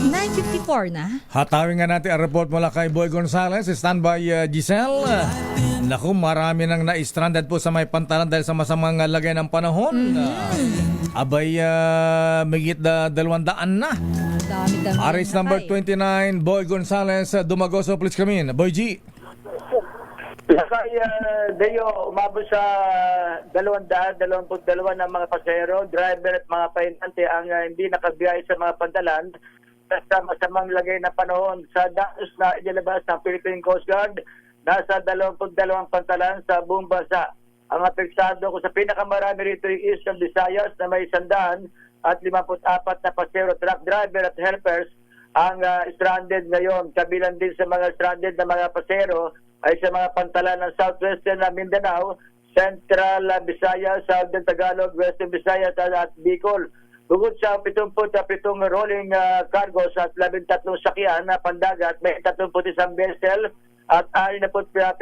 Speaker 1: 9:54 na.
Speaker 11: Hatawin nga natin ang report mula kay Boy Gonzales. Standby Giselle. Naku, marami nang na-stranded po sa may pantalan dahil sa masamang lagay ng panahon. Abay, migit 200 na.
Speaker 1: Dami-dami.
Speaker 11: Aris number 29, Boy Gonzales, Dumagoso, please come in. Boy G.
Speaker 5: Lakay, Deo, umabot sa 222 ng mga pasahero, driver at mga pahinante ang hindi nakabiyahe sa mga pantalan sa masamang lagay na panahon. Sa datos na inilabas ng Philippine Coast Guard, nasa 22 pantalan sa buong bansa. Ang apektado ko sa pinakamarami rito yung Eastern Visayas na may 100 at 54 na pasahero, truck driver at helpers ang stranded ngayon. Kabilang din sa mga stranded na mga pasahero ay sa mga pantalan ng Southwestern na Mindanao, Central Visayas, Southern Tagalog, Western Visayas at Bicol. Bukod sa 77 rolling cargos at 13 sakyan na pandagat, may 31 vessel at 67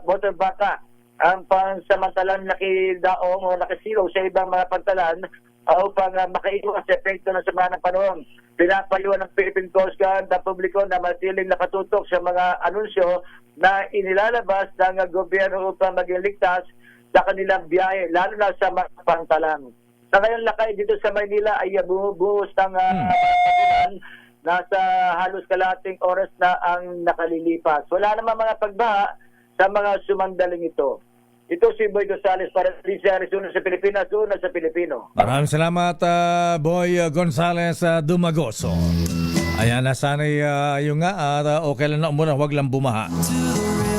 Speaker 5: motor baka ang pansamantalang nakidaong o nakisilaw sa ibang mga pantalan upang makaiwas sa epekto ng sama ng panahon. Pinapayuhan ng Philippine Coast Guard ang publiko na matiling nakatutok sa mga anunsyo na inilalabas ng gobyerno upang maging ligtas sa kanilang biyahe, lalo na sa mga pantalan. Sa ngayon, Lakay, dito sa Maynila ay bumubuhos ng pagulan. Nasa halos kalahating oras na ang nakalilipas. Wala naman mga pagbaha sa mga sumandaling ito. Ito si Boy Gonzales para sa Arizona sa Pilipinas, una sa Pilipino.
Speaker 11: Maraming salamat, Boy Gonzales, Dumagoso. Ayan, sana'y yung nga, okay lang na muna, huwag lang bumaha.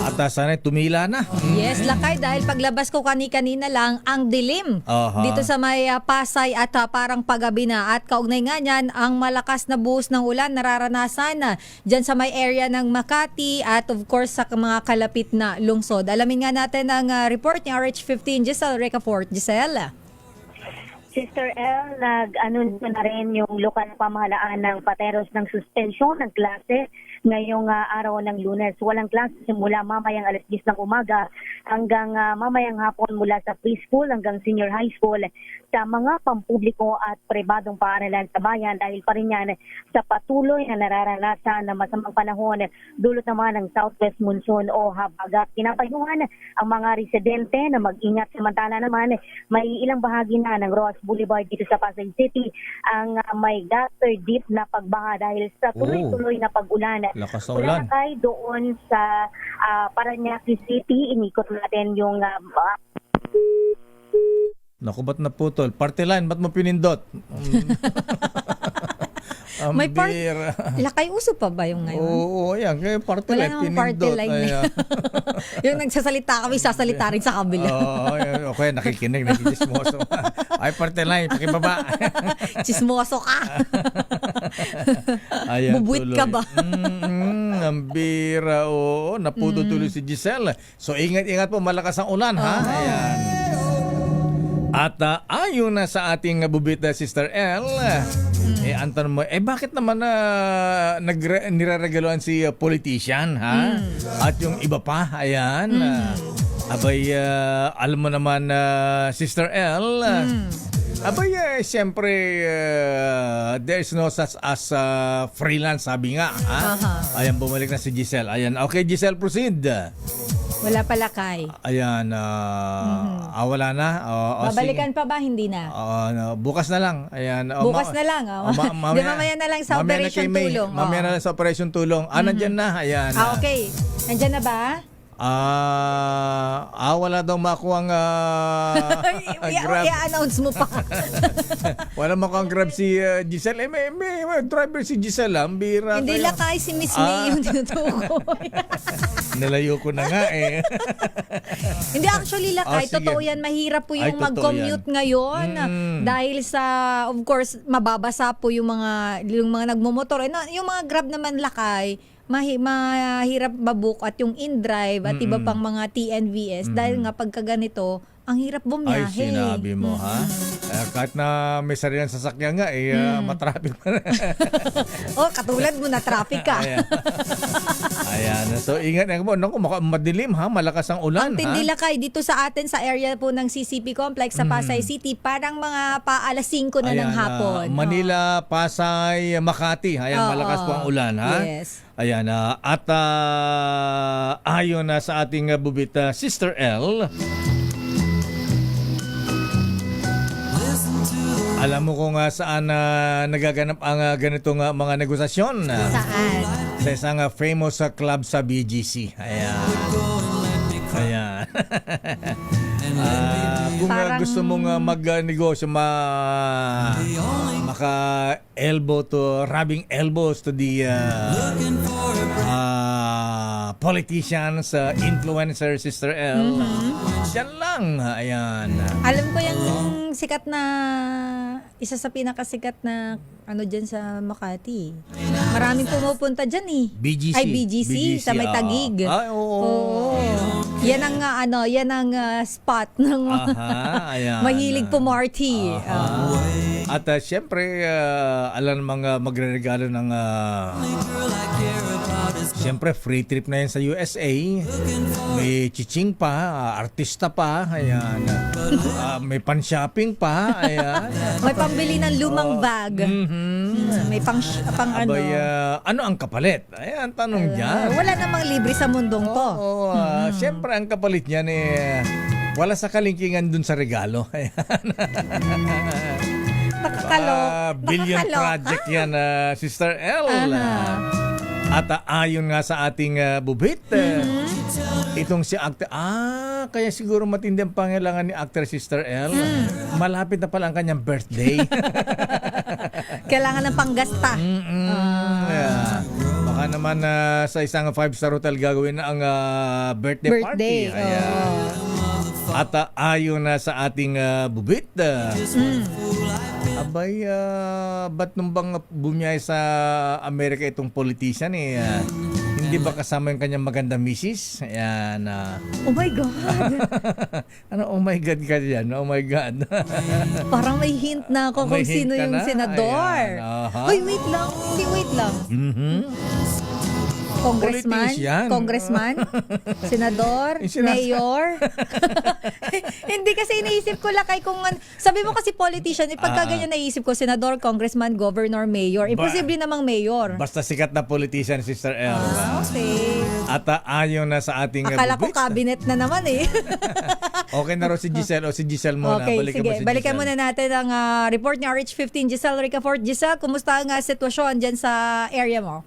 Speaker 11: At sana'y tumila na.
Speaker 1: Yes, Lakay, dahil paglabas ko kanina lang, ang dilim.
Speaker 11: Aha.
Speaker 1: Dito sa may Pasay at parang paggabi na. At kaugnay nga niyan, ang malakas na buhos ng ulan nararanasan na dyan sa may area ng Makati at of course sa mga kalapit na lungsod. Alamin nga natin ang report ni RH15, Giselle Ricafort. Giselle?
Speaker 6: Sister L, nag-anunsyo na rin yung lokal na pamahalaan ng Pateros ng suspensyon ng klase ngayong araw ng Lunes. Walang klase simula mamayang alas 10 ng umaga hanggang mamayang hapon mula sa preschool hanggang senior high school sa mga pampubliko at pribadong paaralan sa bayan dahil pa rin yan sa patuloy na nararanasan na masamang panahon dulot naman ng southwest monsoon o habagat. Pinapayuhan ang mga residente na mag-ingat, samantala naman may ilang bahagi na ng Roas Boulevard dito sa Pasay City ang may gutter deep na pagbaha dahil sa tuloy-tuloy na pag-ulan.
Speaker 11: Lakas na ulan.
Speaker 6: Tayo doon sa Parañaque City, inikot natin yung
Speaker 11: Naku, ba't naputol? Party line, ba't mo pinindot?
Speaker 1: May Lakay, uso pa ba yung ngayon?
Speaker 11: Oo, yan. Kaya party
Speaker 1: wala
Speaker 11: line,
Speaker 1: namang
Speaker 11: pinindot.
Speaker 1: party line. Yung nagsasalita kami, sasalita rin sa kabila.
Speaker 11: Okay, nakikinig, nakikismoso. Ay, party line, pakibaba.
Speaker 1: Chismoso ka.
Speaker 11: Ayan,
Speaker 1: Bubuit ka ba?
Speaker 11: Ang bira, oo. Naputo tuloy si Giselle. So, ingat-ingat po, malakas ang ulan, ha? Ayan. At ayon na sa ating bubita Sister L, ang tanong mo, bakit naman nire-regaluhan si politician, ha? At yung iba pa, ayan. Abay, alam mo naman, Sister L, abay, siyempre, there's no such as freelance, sabi nga. Ha? Ayan, bumalik na si Giselle. Ayan, okay, Giselle, proceed.
Speaker 1: Wala pala kay.
Speaker 11: Ayan, wala na.
Speaker 1: Babalikan pa ba? Hindi na.
Speaker 11: Bukas na lang. Ayan.
Speaker 1: Bukas na lang. Di mamaya na lang sa Operation Tulong.
Speaker 11: Mamaya na lang sa Operation Tulong. Nandyan na. Ayan.
Speaker 1: Okay. Nandyan na ba?
Speaker 11: Wala daw makuhang grab.
Speaker 1: I-announce mo pa.
Speaker 11: Wala makuhang grab si Giselle. May driver si Giselle. Bira.
Speaker 1: Hindi lakay si Miss May yung tinutukoy.
Speaker 11: Nalayo ko na nga eh.
Speaker 1: Hindi, actually lakay. Totoo yan. Mahirap po yung mag-commute ngayon. Dahil sa, of course, mababasa po yung mga nagmumotor. Yung mga grab naman lakay, mahirap mabook at yung in-drive at iba pang mga TNVS dahil nga pagka ganito, ang hirap bumiyahe.
Speaker 11: Ay, sinabi mo, ha? Kahit na may sarilang sasakyan nga, matraffic pa na.
Speaker 1: Katulad mo na traffic ka.
Speaker 11: Ayan. So, ingat. Naku, madilim, ha? Malakas ang ulan,
Speaker 1: ang tindi lakay dito sa atin sa area po ng CCP Complex sa Pasay City, parang mga alas 5 na ng hapon.
Speaker 11: Manila, Pasay, Makati. Ayan, malakas po ang ulan, ha?
Speaker 1: Yes.
Speaker 11: Ayan, at ayon na sa ating bubita Sister L, alam mo kung saan nagaganap ang ganitong mga negosasyon?
Speaker 1: Saan?
Speaker 11: Sa isang famous club sa BGC. Ayan. Ayan. Kung gusto mong magnegosyo, rubbing elbows to the politicians, influencer, Sister L. Diyan lang. Ayan.
Speaker 1: Alam ko yung sikat na, isa sa pinakasikat na dyan sa Makati. Maraming pumupunta dyan eh.
Speaker 11: BGC.
Speaker 1: Ay, BGC sa may Tagig.
Speaker 11: Ay, oo.
Speaker 1: Yan ang yan ang spot ng mahilig pumarty.
Speaker 11: At syempre, alam mga magre-regalo ng syempre free trip na yan sa USA. May chiching pa, artista pa, ayan. May pan-shopping pa, ayan.
Speaker 1: May pambili ng lumang bag. May pang
Speaker 11: Abay, ano ang kapalit? Ayan, tanong dyan.
Speaker 1: Wala namang libre sa mundong to.
Speaker 11: Syempre, ang kapalit niyan wala sa kalingkingan dun sa regalo. Ayan. Billion project yan, Sister L. At ayon nga sa ating bubit, itong si actor, kaya siguro matindi ang pangailangan ni actor Sister L. Malapit na pala ang kanyang birthday.
Speaker 1: Kailangan ng panggasta.
Speaker 11: Baka naman sa isang 5-star hotel gagawin na ang birthday party. At ayon na sa ating bubit, abay, ba't nung bang bumiyahe sa Amerika itong politician hindi ba kasama yung kanyang maganda misis? Ayan.
Speaker 1: Oh my God!
Speaker 11: Oh my God ka dyan? Oh my God.
Speaker 1: Parang may hint na ako kung sino yung senador. Uy, wait lang. Hindi, wait lang. Congressman, senador, mayor. Hindi kasi iniisip ko lakay kung sabi mo kasi politician, pagka ganyan naisip ko senador, congressman, governor, mayor. Imposible namang mayor.
Speaker 11: Basta sikat na politician, Sister L.
Speaker 1: Okay.
Speaker 11: At ayon na sa ating
Speaker 1: akala ko cabinet na naman eh.
Speaker 11: Okay na rin si Giselle. Si Giselle muna.
Speaker 1: Okay, sige. Balikan muna natin ang report ni RH15 Giselle Ricafort. Giselle, kumusta ang sitwasyon dyan sa area mo?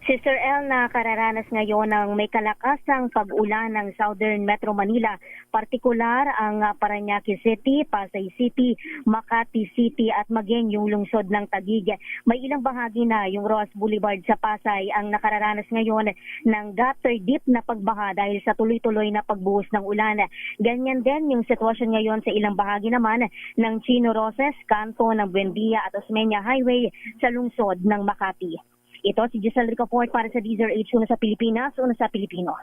Speaker 6: Sister L, nakararanas ngayon ng may kalakasang pag-ulan ng Southern Metro Manila, partikular ang Parañaque City, Pasay City, Makati City at maging yung lungsod ng Taguig. May ilang bahagi na yung Roas Boulevard sa Pasay ang nakararanas ngayon ng gutter deep na pagbaha dahil sa tuloy-tuloy na pagbuhos ng ulan. Ganyan din yung sitwasyon ngayon sa ilang bahagi naman ng Chino Roses, kanto ng Buendia at Osmeña Highway sa lungsod ng Makati. Ito si Giselle Ricafort para sa DZRH, una sa Pilipinas, una sa Pilipino.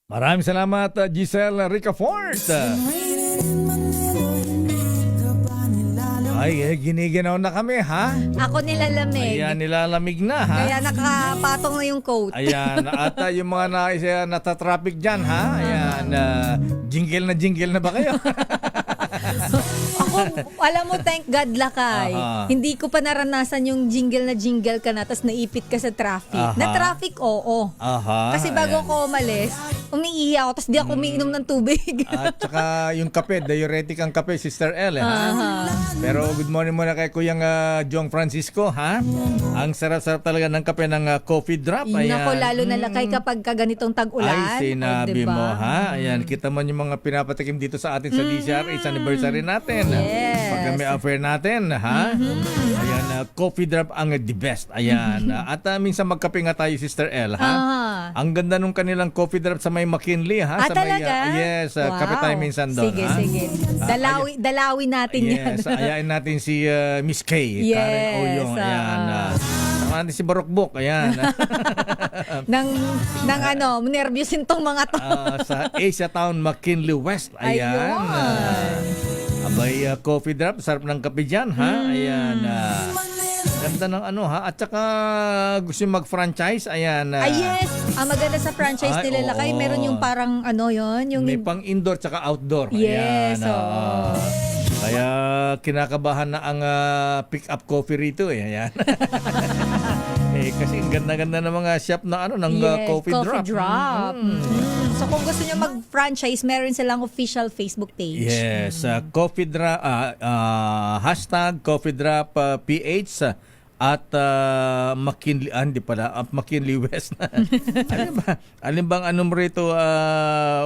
Speaker 11: Maraming salamat, Giselle Ricafort. Ay, giniginaw na kami, ha?
Speaker 1: Ako nilalamig.
Speaker 11: Ayan, nilalamig na, ha?
Speaker 1: Kaya nakapatong na yung coat.
Speaker 11: Ayan, at yung mga natatraffic dyan, ha? Ayan, jingle na ba kayo?
Speaker 1: Ako, alam mo, thank God, Lakay.
Speaker 11: Aha.
Speaker 1: Hindi ko pa naranasan yung jingle ka na tapos naipit ka sa traffic.
Speaker 11: Aha.
Speaker 1: Na traffic, oo.
Speaker 11: Aha,
Speaker 1: Kasi bago
Speaker 11: ayan.
Speaker 1: ko umalis, umiihi ako tapos di ako umiinom ng tubig.
Speaker 11: At saka yung kape, diuretic ang kape, Sister L, ha?
Speaker 1: Aha.
Speaker 11: Pero good morning muna kay Kuyang Jong Francisco, ha? Ang sarap-sarap talaga ng kape ng coffee drop. Ayan.
Speaker 1: Nako, lalo na Lakay kapag ganitong tag-ulan.
Speaker 11: Ay, sinabi
Speaker 1: diba?
Speaker 11: mo, ha? Ayan, kita mo yung mga pinapatikim dito sa atin sa DCRH anniversary natin.
Speaker 1: Yes.
Speaker 11: Pag may affair natin, ha? Ayan, coffee drop ang the best. Ayan. At minsan magkape nga tayo, Sister L, ha? Ang ganda nung kanilang coffee drop sa may McKinley, ha? Sa may,
Speaker 1: talaga?
Speaker 11: yes,
Speaker 1: Wow.
Speaker 11: kape tayo minsan doon,
Speaker 1: Sige,
Speaker 11: ha?
Speaker 1: sige. Dalawin natin yan.
Speaker 11: Yes, ayain natin si Miss Kay,
Speaker 1: Yes,
Speaker 11: Karen Oyong. Ayan. Saka natin si Barokbok. Ayan.
Speaker 1: nang nervyusin tong mga to.
Speaker 11: Sa Asia Town, McKinley West. Ayan. Abay, coffee drop. Sarap ng kape dyan, ha? Ayan. Ganda ng ha? At saka gusto yung mag-franchise. Ayan.
Speaker 1: Yes. Ang maganda sa franchise nila Lakay,
Speaker 11: oo.
Speaker 1: meron yung parang yung
Speaker 11: may pang indoor tsaka outdoor.
Speaker 1: Yes,
Speaker 11: Ayan. Kaya kinakabahan na ang pick-up coffee rito, eh. Ayan. Kasi ang ganda-ganda ng mga shop na ng coffee drop.
Speaker 1: So kung gusto nyo mag-franchise, meron silang official Facebook page.
Speaker 11: Yes, coffee drop, hashtag coffee drop PH at McKinley, hindi pala, McKinley West na. Alin bang rito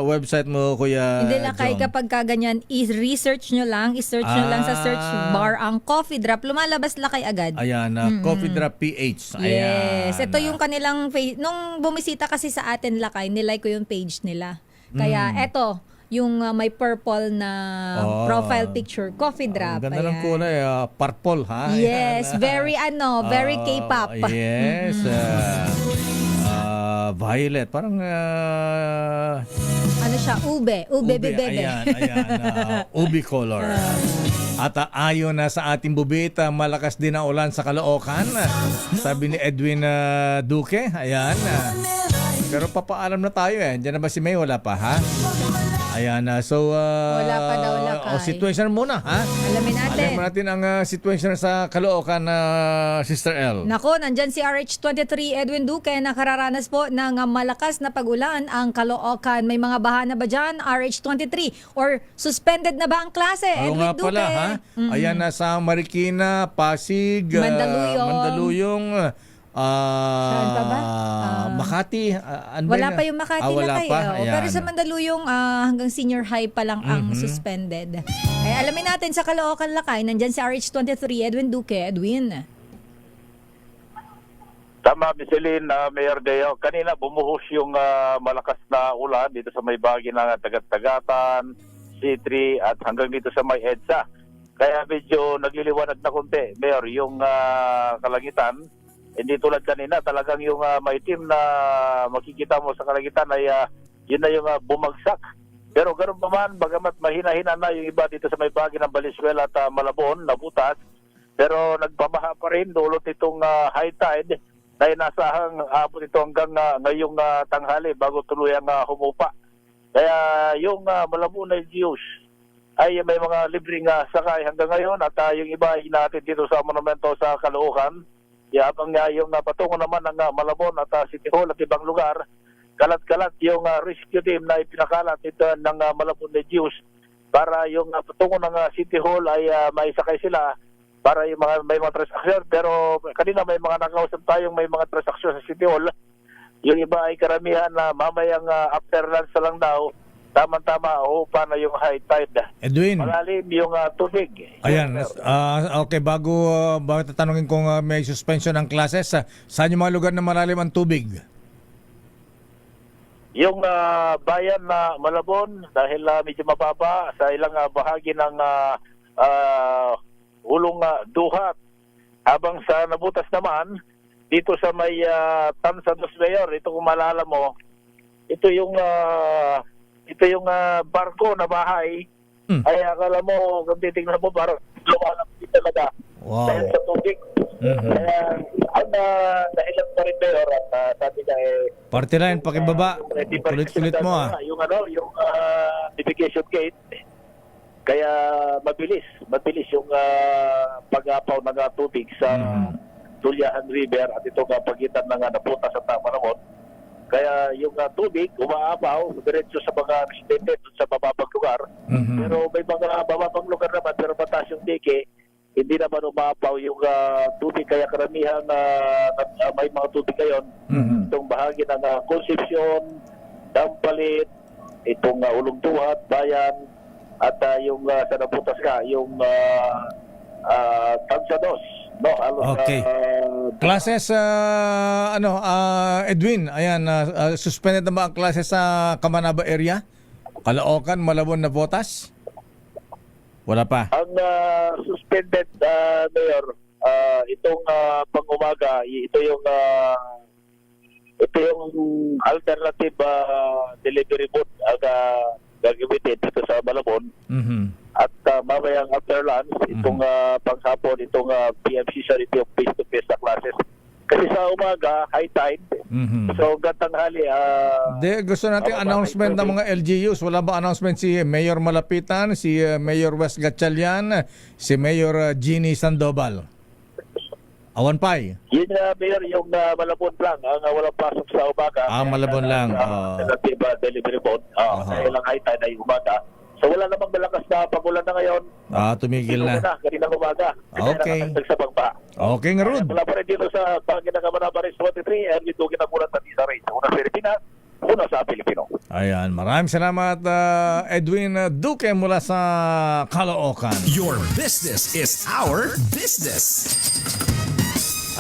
Speaker 11: website mo, Kuya
Speaker 1: Hindi Lakay,
Speaker 11: John?
Speaker 1: kapag kaganyan, i-search nyo lang sa search bar ang coffee drop, lumalabas Lakay agad.
Speaker 11: Ayan, coffee drop PH. Ayan.
Speaker 1: Yes, ito yung kanilang nung bumisita kasi sa atin Lakay, nilike ko yung page nila. Kaya eto, yung may purple na profile picture, coffee drop.
Speaker 11: Ang ganda ng
Speaker 1: ayan.
Speaker 11: kulay, purple, ha?
Speaker 1: Yes, very very K-pop.
Speaker 11: Yes. Violet, parang
Speaker 1: ano siya, ube bebe.
Speaker 11: Ayan, ubi color. At ayon na sa ating bubita, malakas din ang ulan sa Caloocan. Sabi ni Edwin Duque, ayan. Pero papaalam na tayo, eh. Diyan na ba si May? Wala pa, ha? Ayan na. So,
Speaker 1: wala pa daw Lakay.
Speaker 11: situation muna, ha?
Speaker 1: Alamin natin
Speaker 11: ang situation sa Caloocan, Sister L.
Speaker 1: Nako, nandyan si RH23 Edwin Duque, nakararanas po ng malakas na pag-ulan ang Caloocan. May mga baha na ba dyan, RH23? Or suspended na ba ang klase,
Speaker 11: Oo
Speaker 1: Edwin
Speaker 11: nga
Speaker 1: Duque?
Speaker 11: pala, ha? Ayan na sa Marikina, Pasig, Mandaluyong,
Speaker 1: saan pa ba?
Speaker 11: Makati.
Speaker 1: Wala pa yung Makati
Speaker 11: wala
Speaker 1: Lakay.
Speaker 11: pa.
Speaker 1: Pero sa Mandaluyong, hanggang senior high pa lang ang suspended. Ay, alamin natin sa Caloocan Lakay, nandyan si RH23 Edwin Duque. Edwin.
Speaker 7: Tama, Micheline, Mayor Deo. Kanina bumuhos yung malakas na ulan dito sa may bahagi ng Tagat-Tagatan, C3 at hanggang dito sa may EDSA. Kaya medyo nagliliwanag na konti, Mayor, yung kalangitan. Hindi tulad kanina, talagang yung maitim na makikita mo sa kalangitan ay yun na yung bumagsak. Pero ganoon pa man, bagamat mahina-hina na yung iba dito sa may bahagi ng Valenzuela at Malabon, nabutas. Pero nagbabaha pa rin dulot itong high tide na inasahang abot ito hanggang ngayong tanghali bago tuluyang humupa. Kaya yung Malabon na Diyos ay may mga libreng sakay hanggang ngayon at yung iba ay natin dito sa monumento sa Caloocan. Habang yung patungo naman ng Malabon at City Hall at ibang lugar, kalat-kalat yung rescue team na ipinakalat ito ng Malabon de Diyos para yung patungo ng City Hall ay maisakay sila para yung may mga transaksyon. Pero kanina may mga nakausap tayong may mga transaksyon sa City Hall. Yung iba ay karamihan na mamayang after lunch lang daw, tama-tama upa na yung high tide.
Speaker 11: Edwin.
Speaker 7: Malalim yung tubig.
Speaker 11: Ayan. Okay, bago tatanungin kung may suspension ng classes, saan yung mga lugar na malalim ang tubig?
Speaker 7: Yung bayan na Malabon, dahil medyo mababa sa ilang bahagi ng Ulong Duhat. Habang sa Nabutas naman, dito sa may Tansa dos Mayor, ito kung maalala mo, ito yung barko na bahay
Speaker 5: Ay, akala mo, kung titignan mo, parang lumalang dito talaga.
Speaker 11: Wow.
Speaker 5: Dahil sa tubig. Kaya, ang dahilan pa rin Mayor, at sabi niya
Speaker 11: Party line, pakibaba. Kulit-kulit mo
Speaker 5: yung navigation gate, kaya mabilis yung pag-apaw ng tubig sa Tulyahan River at ito pagitan ng naputas at Tamanamon. Kaya yung tubig umaapaw diretso sa mga residente dun sa bababang lugar. Pero may mga bababang lugar naman pero mataas yung dike, hindi naman umaapaw yung tubig. Kaya karamihan may mga tubig ngayon. Itong bahagi ng Concepcion, Dampalit, itong Ulungtuhat, Bayan, at yung sa naputas ka, yung Tansados. No,
Speaker 11: Okay. Classes, Edwin, ayan, suspended na ba ang classes sa Kamanaba area? Caloocan, Malabon na Botas? Wala pa.
Speaker 5: Ang suspended, Mayor, itong pang-umaga, ito yung alternative delivery boat ang gagamitin dito sa Malabon. At mamayang after lunch, itong paghapon, itong PMC sa ito yung face-to-face na classes. Kasi sa umaga, high tide. So, tanghali.
Speaker 11: Gusto natin announcement ng mga LGUs. Wala ba announcement si Mayor Malapitan, si Mayor Wes Gatchalian, si Mayor Jeannie Sandoval? Awan pay.
Speaker 5: Yun Mayor, yung Malabon lang, ang walang pasok sa umaga.
Speaker 11: Malabon lang.
Speaker 5: Alternative delivery boat. Kaya lang high tide ay umaga. So wala namang malakas na pagulan na ngayon.
Speaker 11: Tumigil na.
Speaker 5: Kaninang umaga.
Speaker 11: Okay.
Speaker 5: Sa bangba.
Speaker 11: Okay nga Rod.
Speaker 5: Wala pa rin dito sa Bahagi ng Kamanaba Race 23 and dito kinagulat na sa race. Una sa Pilipinas, una sa Pilipino.
Speaker 11: Ayan, maraming salamat Edwin Duque mula sa Caloocan.
Speaker 4: Your business is our business.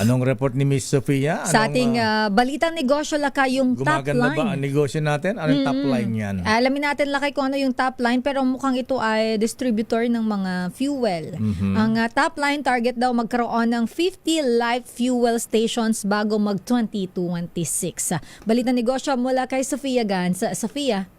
Speaker 11: Anong report ni Miss Sofia?
Speaker 1: Sa ating balitang negosyo, Lakay, yung top
Speaker 11: gumaganda
Speaker 1: line.
Speaker 11: ba ang negosyo natin? Anong top line yan?
Speaker 1: Alamin natin, Lakay, kung ano yung top line, pero mukhang ito ay distributor ng mga fuel. Ang top line target daw magkaroon ng 50 live fuel stations bago mag-2026. Balitang negosyo mula kay Sofia Gans. Sofia.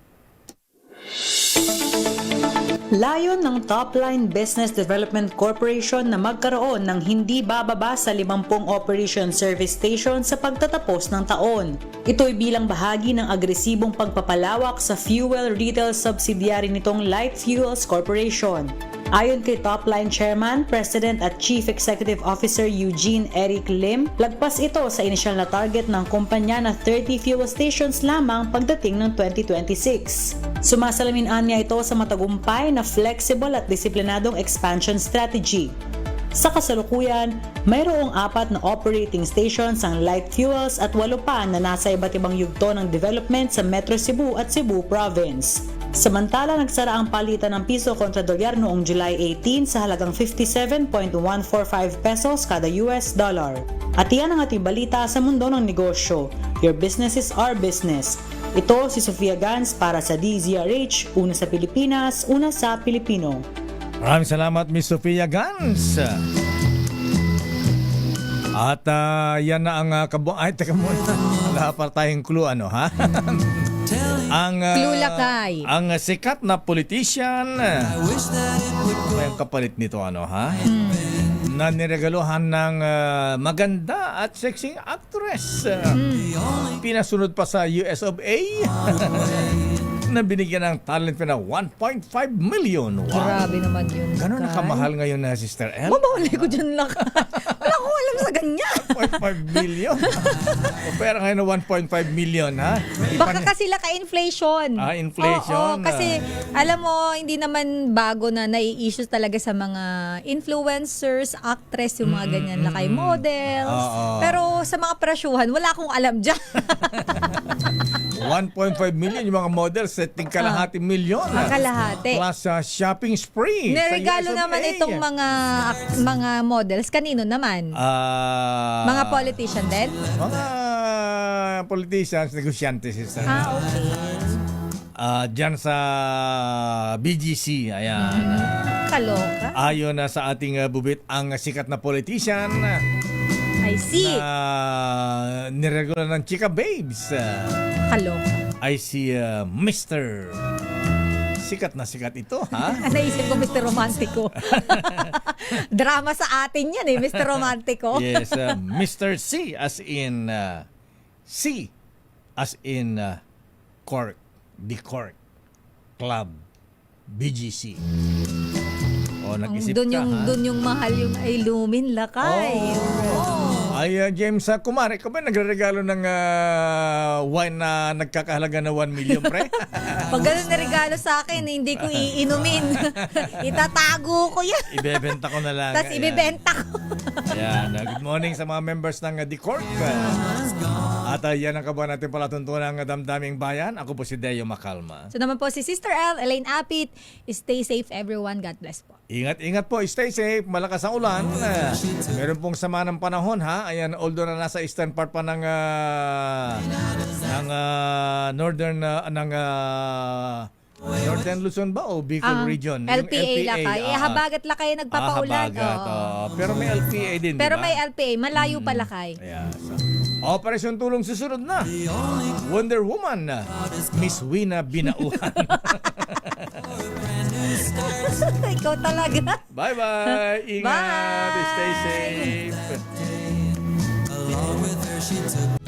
Speaker 8: Layon ng Topline Business Development Corporation na magkaroon ng hindi bababa sa 50 operation service station sa pagtatapos ng taon. Ito'y bilang bahagi ng agresibong pagpapalawak sa fuel retail subsidiary nitong Light Fuels Corporation. Ayon kay Topline Chairman, President at Chief Executive Officer Eugene Eric Lim, lagpas ito sa inisyal na target ng kumpanya na 30 fuel stations lamang pagdating ng 2026. Sumasalamin niya ito sa matagumpay na flexible at disiplinadong expansion strategy. Sa kasalukuyan, mayroong 4 na operating stations ang light fuels at 8 pa na nasa iba't ibang yugto ng development sa Metro Cebu at Cebu Province. Samantala, nagsara ang palitan ng piso kontra dolyar noong July 18 sa halagang 57.145 pesos kada US dollar. At iyan ang ating balita sa mundo ng negosyo. Your business is our business. Ito si Sofia Gans para sa DZRH, una sa Pilipinas, una sa Pilipino.
Speaker 11: Maraming salamat, Miss Sofia Gans. At yan na ang ay, teka muna. Wala pa tayong clue, ha?
Speaker 1: Clue, Lakay.
Speaker 11: Ang sikat na politician. May kapalit nito, ha? Na niregaluhan ng maganda at sexy actress. Pinasunod pa sa US of A. Na binigyan ng talent na 1.5 million. Wow.
Speaker 1: Grabe naman yun.
Speaker 11: Gano'n nakamahal ngayon na Sister L?
Speaker 1: Mabawalay ko dyan, Lakay. Wala akong alam sa ganyan.
Speaker 11: 1.5 million. O pera ngayon na 1.5 million, ha?
Speaker 1: Baka kasi Lakay-inflation.
Speaker 11: Inflation.
Speaker 1: Oo, kasi alam mo, hindi naman bago na nai-issues talaga sa mga influencers, actress, yung mga ganyan, Lakay models. Pero sa mga presyuhan, wala akong alam dyan.
Speaker 11: 1.5 million yung mga models, setting kalahati milyon.
Speaker 1: Kalahati.
Speaker 11: Plus shopping spree.
Speaker 1: Niregalo naman itong mga models. Kanino naman? Mga politician din?
Speaker 11: Mga politicians, negosyante, sister.
Speaker 1: Okay.
Speaker 11: Diyan sa BGC, ayan.
Speaker 1: Kaloka.
Speaker 11: Ayon na sa ating bubit, ang sikat na politician.
Speaker 1: I see.
Speaker 11: Niregalo ng Chika Babes.
Speaker 1: Kaloka.
Speaker 11: I see Mr. sikat na sikat ito, ha?
Speaker 1: Naisip ko, Mr. Romantico. Drama sa atin yan Mr. Romantico.
Speaker 11: Yes, Mr. C as in C as in Cork, the Cork Club, BGC. Oh, nag-isip ka, ha?
Speaker 1: Doon yung mahal yung Ilumin Lakay.
Speaker 11: Ay, James, kumare, ka ba nagre-regalo ng wine na nagkakahalaga na 1 million, pre?
Speaker 1: Pag ganun na regalo sa akin, hindi ko iinumin. Itatago ko yan.
Speaker 11: Ibebenta ko na lang.
Speaker 1: Tapos ibebenta ko.
Speaker 11: Ayan, good morning sa mga members ng The Cork. At yan ang kabuhan natin palatuntunan ng damdaming bayan. Ako po si Deo Macalma.
Speaker 1: So naman po si Sister L, Elaine Apit. Stay safe everyone. God bless po.
Speaker 11: Ingat-ingat po, stay safe, malakas ang ulan. Meron pong sama ng panahon, ha? Ayan, although na nasa eastern part pa ng northern Northern Luzon ba o Bicol region?
Speaker 1: LPA Lakay. Habagat Lakay nagpapaulan.
Speaker 11: Pero may LPA din,
Speaker 1: Pero
Speaker 11: diba?
Speaker 1: may LPA, malayo pa Lakay.
Speaker 11: Yeah, Operasyon Tulong susunod na. Wonder Woman, Miss Wina Binauhan.
Speaker 1: Ikaw talaga.
Speaker 11: Bye-bye. Ingat.
Speaker 1: Bye.
Speaker 11: Stay safe.
Speaker 14: Along with her she took